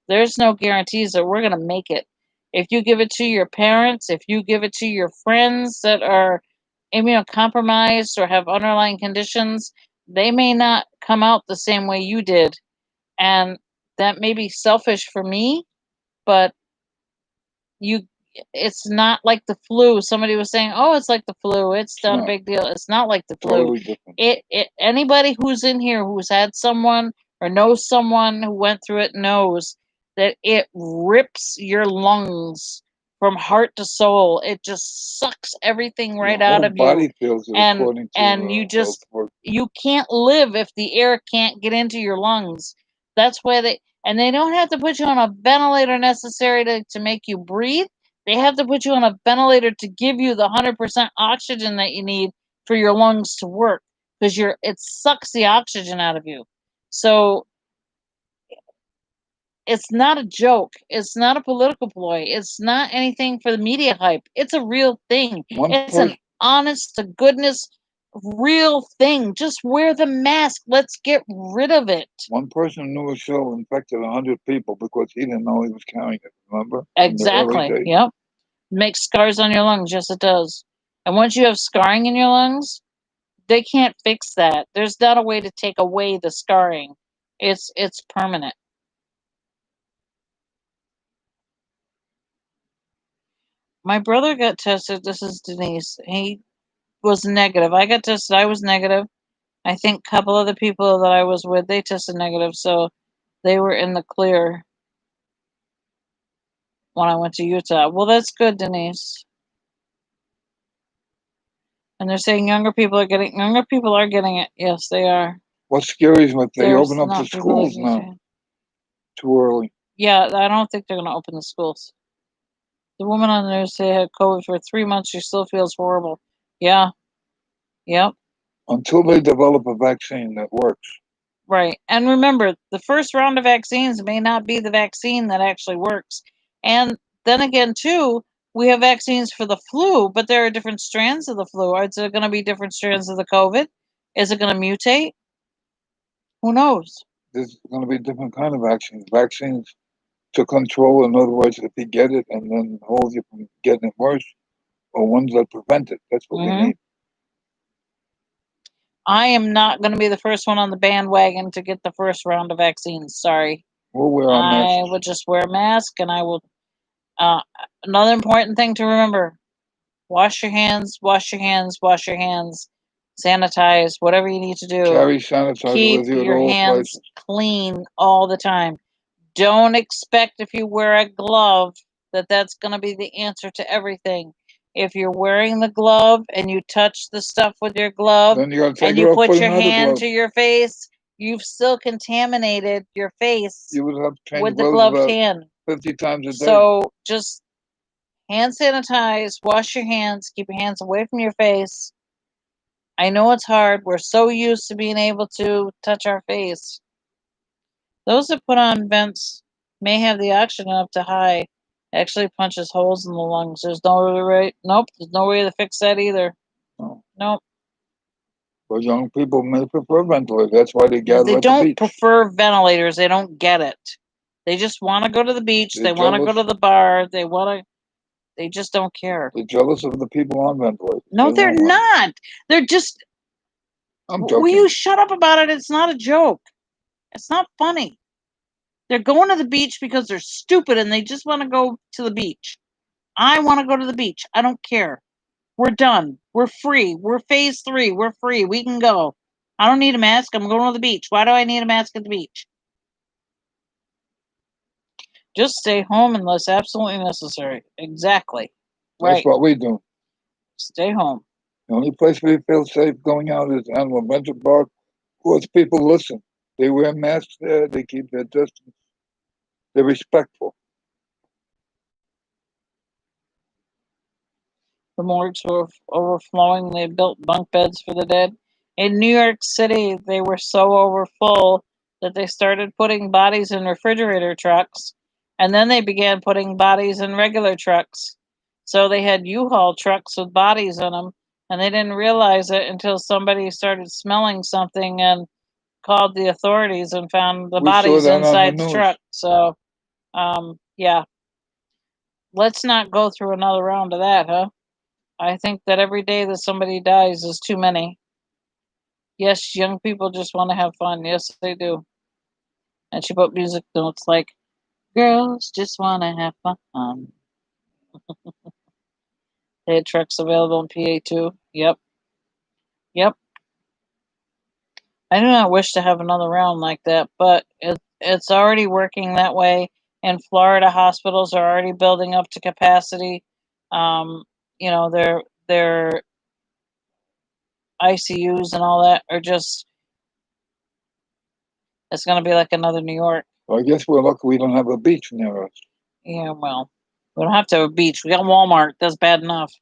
there's no guarantees that we're going to make it. If you give it to your parents, if you give it to your friends that are immunocompromised or have underlying conditions, they may not come out the same way you did. And that may be selfish for me, but you it's not like the flu. Somebody was saying, "Oh, it's like the flu. It's not a big deal." It's not like the flu. Anybody who's in here who's had someone or knows someone who went through it knows that it rips your lungs from heart to soul. It just sucks everything right out of you. And you can't live if the air can't get into your lungs. That's why they don't have to put you on a ventilator necessary to make you breathe. They have to put you on a ventilator to give you the 100% oxygen that you need for your lungs to work, because it sucks the oxygen out of you. So it's not a joke. It's not a political ploy. It's not anything for the media hype. It's a real thing. It's an honest to goodness real thing. Just wear the mask. Let's get rid of it. One person knew a show infected 100 people because he didn't know he was carrying it. Remember? Exactly. Yep. Makes scars on your lungs. Yes, it does. And once you have scarring in your lungs, they can't fix that. There's not a way to take away the scarring. It's permanent. My brother got tested. This is Denise. He was negative. I got tested. I was negative. I think a couple of the people that I was with, they tested negative, so they were in the clear when I went to Utah. Well, that's good, Denise. And they're saying younger people are getting it. Yes, they are. What's scary is when they There's open up the not people like schools you now. say. Too early. Yeah, I don't think they're going to open the schools. The woman on the news said had COVID for 3 months. She still feels horrible. Yeah. Yep. Until they develop a vaccine that works. Right. And remember, the first round of vaccines may not be the vaccine that actually works. And then again, too, we have vaccines for the flu, but there are different strands of the flu. Is there going to be different strands of the COVID? Is it going to mutate? Who knows? There's going to be different kind of vaccines. Vaccines to control, in other words, if you get it and then hold you from getting it worse, or ones that prevent it. That's what we need. I am not going to be the first one on the bandwagon to get the first round of vaccines. Sorry. We'll wear our masks. I will just wear a mask, and I will. Another important thing to remember: wash your hands, wash your hands, wash your hands, sanitize, whatever you need to do. Carry sanitizer Keep with you at your all hands places. clean all the time. Don't expect if you wear a glove that that's going to be the answer to everything. If you're wearing the glove and you touch the stuff with your glove Then you got to take and it you off, put put your another hand glove. to your face, you've still contaminated your face You would have to change with the gloves gloved about hand. 50 times a day. So just hand sanitize, wash your hands, keep your hands away from your face. I know it's hard. We're so used to being able to touch our face. Those that put on vents may have the oxygen up to high. Actually punches holes in the lungs. There's no way. Nope. There's no way to fix that either. No. Nope. But young people may prefer ventilators. That's why they gather They at the don't beach. prefer ventilators. They don't get it. They just want to go to the beach. They're They want to go jealous. to the bar. They want to. They just don't care. They're jealous of the people on ventilators. No, They they're don't want it. not. They're just. I'm Will joking. you shut up about it? It's not a joke. It's not funny. They're going to the beach because they're stupid and they just want to go to the beach. I want to go to the beach. I don't care. We're done. We're free. We're phase 3. We're free. We can go. I don't need a mask. I'm going to the beach. Why do I need a mask at the beach? Just stay home unless absolutely necessary. Exactly. That's Right. what we do. Stay home. The only place we feel safe going out is Animal Adventure Park. Of course, people listen. They wear masks there. They keep their distance. They're respectful. The morgues were overflowing. They built bunk beds for the dead. In New York City, they were so overfull that they started putting bodies in refrigerator trucks, and then they began putting bodies in regular trucks. So they had U-Haul trucks with bodies in them, and they didn't realize it until somebody started smelling something and called the authorities and found the We saw bodies that on the inside the news. truck. So, yeah. Let's not go through another round of that, huh? I think that every day that somebody dies is too many. Yes, young people just want to have fun. Yes, they do. And she put music notes like, girls just want to have fun. They had trucks available in PA too. Yep. Yep. I do not wish to have another round like that, but it's already working that way. In Florida, hospitals are already building up to capacity. Um, their ICUs and all that are just. It's going to be like another New York. Well, I guess we're lucky we don't have a beach near us. Yeah, well, we don't have to have a beach. We got Walmart. That's bad enough.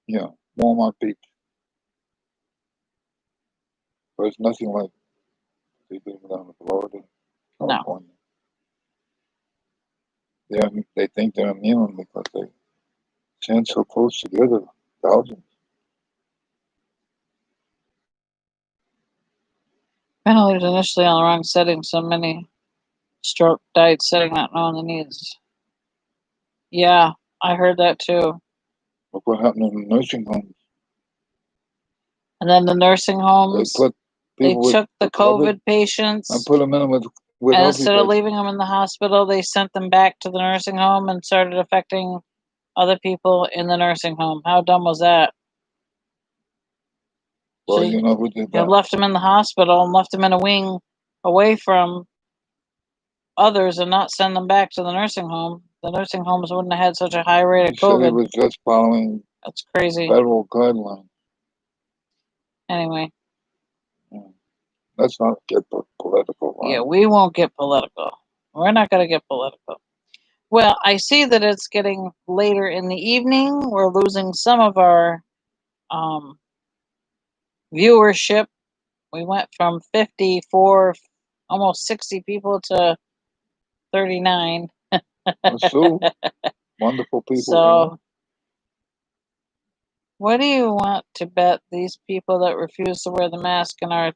Yeah, Walmart Beach. But it's nothing like people down in Florida, California. No. They think they're immune because they stand so close together, thousands. Ventilators initially on the wrong setting, so many stroke died setting not knowing the needs. Yeah, I heard that too. Look what happened in the nursing homes. And then the nursing homes, they took the COVID patients and put them in with and instead of leaving them in the hospital, they sent them back to the nursing home and started affecting other people in the nursing home. How dumb was that? Well, So you know who did you that? left them in the hospital and left them in a wing away from others and not send them back to the nursing home. The nursing homes wouldn't have had such a high rate of He said he COVID. was just following That's crazy. federal guidelines. Anyway, let's not get political. Right? yeah, we won't get political. We're not going to get political. Well, I see that it's getting later in the evening. We're losing some of our viewership. We went from 54, almost 60 people to 39. So wonderful people. So, what do you want to bet these people that refuse to wear the mask and are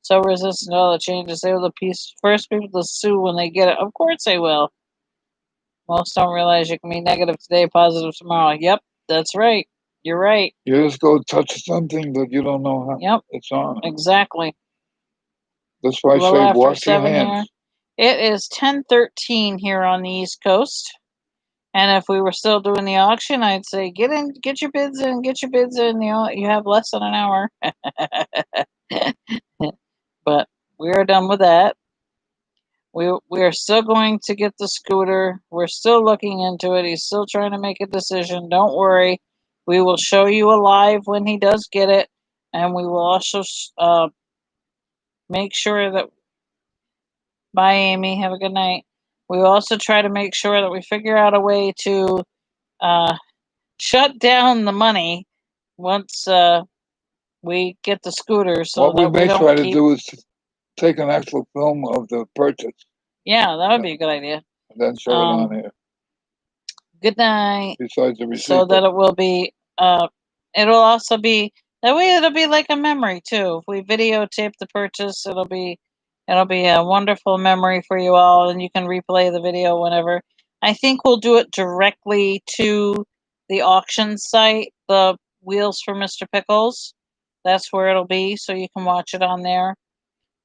so resistant to all the changes? They will the first people to sue when they get it. Of course they will. Most don't realize you can be negative today, positive tomorrow. Yep, that's right. You're right. You just go touch something that you don't know how it's on. Exactly. That's why I say wash your hands. Here. It is 10:13 here on the East Coast. And if we were still doing the auction, I'd say get your bids in, get your bids in. You have less than an hour. But we are done with that. We are still going to get the scooter. We're still looking into it. He's still trying to make a decision. Don't worry. We will show you a live when he does get it, and we will also make sure that. Bye, Amy. Have a good night. We will also try to make sure that we figure out a way to shut down the money once we get the scooter. So what we may try to do is take an actual film of the purchase. Yeah, that would be a good idea. And then show it on here. Good night. Besides the receipt. So that it will be, it'll also be, that way it'll be like a memory too. If we videotape the purchase, it'll be a wonderful memory for you all, and you can replay the video whenever. I think we'll do it directly to the auction site, the Wheels for Mr. Pickles. That's where it'll be, so you can watch it on there.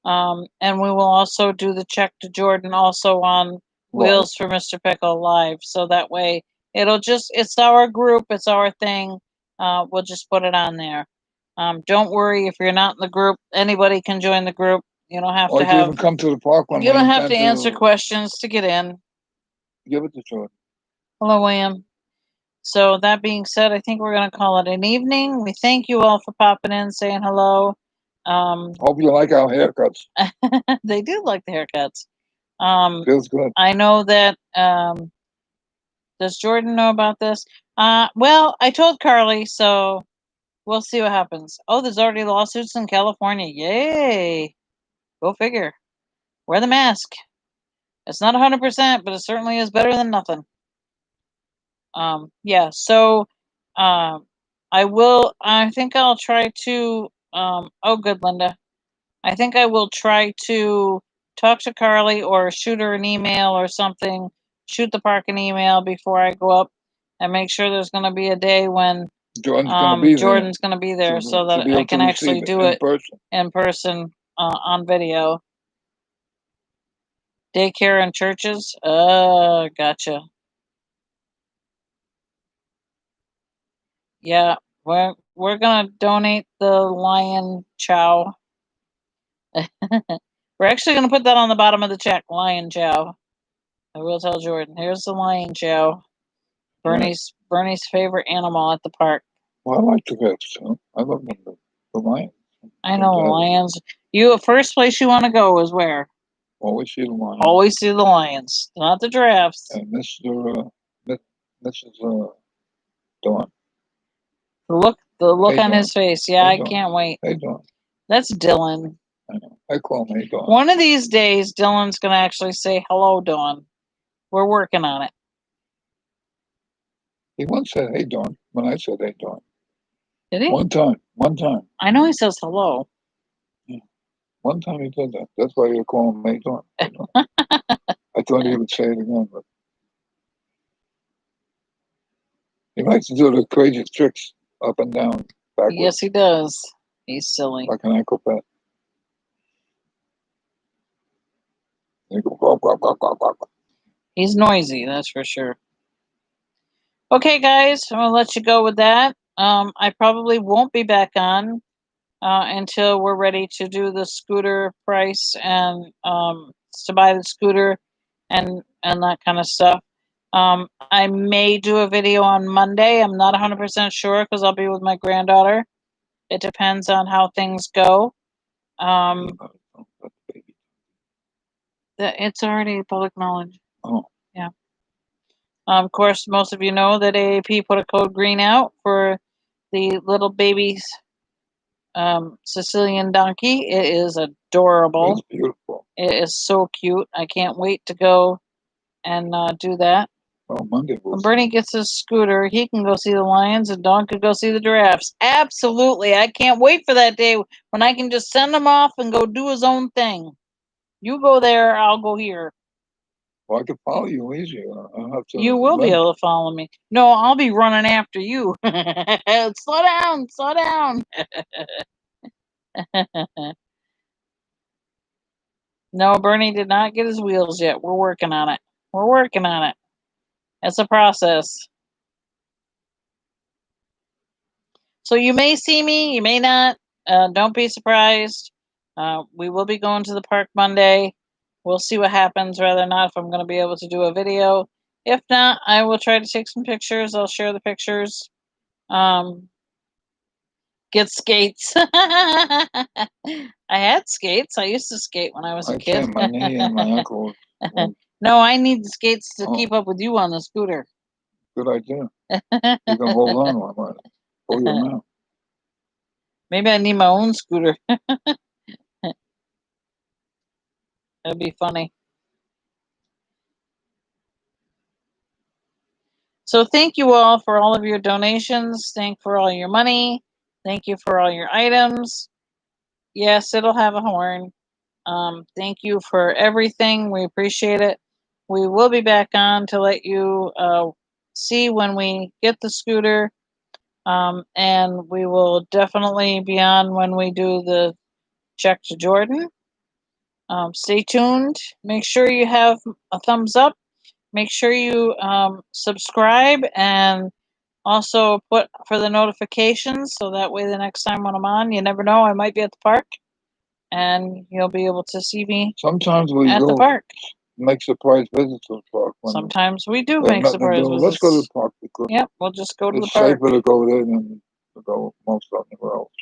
And we will also do the check to Jordan also on Wheels for Mr. Pickle live. So that way it's our group, it's our thing. We'll just put it on there. Don't worry if you're not in the group, anybody can join the group. You don't have to have. Even come to the park. You don't have to answer questions to get in. Give it to Jordan. Hello, William. So that being said, I think we're going to call it an evening. We thank you all for popping in, saying hello. Hope you like our haircuts. They do like the haircuts. Feels good. I know that. Does Jordan know about this? Well, I told Carly, so we'll see what happens. Oh, there's already lawsuits in California. Yay! Go figure. Wear the mask. It's not 100%, but it certainly is better than nothing. Yeah. So, I will. I think I'll try to. Oh, good, Linda. I think I will try to talk to Carly or shoot her an email or something. Shoot the park an email before I go up, and make sure there's going to be a day when Jordan's going to be there, so that I can actually do it in person on video. Daycare and churches. Gotcha. Yeah, we're gonna donate the lion chow. We're actually gonna put that on the bottom of the check. Lion chow. I will tell Jordan. Here's the lion chow. Bernie's favorite animal at the park. Well, I like the vets. I love the lions. I know lions. First place you want to go is where? Always see the lions. Always see the lions, not the giraffes. And Mrs. Dawn. The look on his face. Yeah, I can't wait. Hey, Dawn. That's Dylan. I know. I call him Hey, Dawn. One of these days, Dylan's gonna actually say hello, Dawn. We're working on it. He once said, "Hey, Dawn," when I said, "Hey, Dawn." Did he? One time. I know he says hello. Yeah. One time he did that. That's why you call him Maton. I thought he would say it again, but he likes to do the crazy tricks up and down, backwards. Yes, he does. He's silly. Like an acrobat. He go, go, go, go, go, go. He's noisy, that's for sure. Okay, guys, I'm gonna let you go with that. I probably won't be back on until we're ready to do the scooter price and to buy the scooter and that kind of stuff. I may do a video on Monday. I'm not 100% sure because I'll be with my granddaughter. It depends on how things go. It's already public knowledge. Oh. Yeah. Of course, most of you know that AAP put a code green out for the little baby's Sicilian donkey. It is adorable. It's beautiful. It is so cute. I can't wait to go and do that. Oh, Monday. When Bernie gets his scooter, he can go see the lions and Dawn could go see the giraffes. Absolutely. I can't wait for that day when I can just send him off and go do his own thing. You go there, I'll go here. Well, I can follow you easy. I'll have to. You will be able to follow me. No, I'll be running after you. Slow down, slow down. No, Bernie did not get his wheels yet. We're working on it. We're working on it. It's a process. So you may see me, you may not. Don't be surprised. We will be going to the park Monday. We'll see what happens, whether or not if I'm going to be able to do a video. If not, I will try to take some pictures. I'll share the pictures. Get skates. I had skates. I used to skate when I was a kid. Can't. My knee and my ankle. No, I need the skates to keep up with you on the scooter. Good idea. You can hold on while I pull you around. Maybe I need my own scooter. That'd be funny. So thank you all for all of your donations. Thank for all your money. Thank you for all your items. Yes, it'll have a horn. Thank you for everything. We appreciate it. We will be back on to let you see when we get the scooter. And we will definitely be on when we do the check to Jordan. Stay tuned. Make sure you have a thumbs up. Make sure you subscribe and also put for the notifications so that way the next time when I'm on, you never know, I might be at the park and you'll be able to see me sometimes we at go the park. Make surprise visits to the park. Sometimes we do make surprise visits. Let's go to the park because we'll just go to the park. It's safer to go there than to go most anywhere else.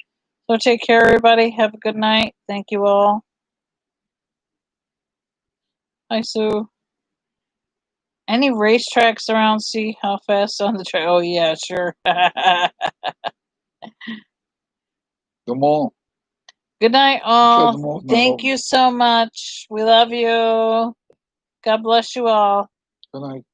So take care, everybody. Have a good night. Thank you all. Hi, Sue. Any racetracks around? See how fast on the track? Oh, yeah, sure. The mall. Good night, all. Thank you so much. We love you. God bless you all. Good night.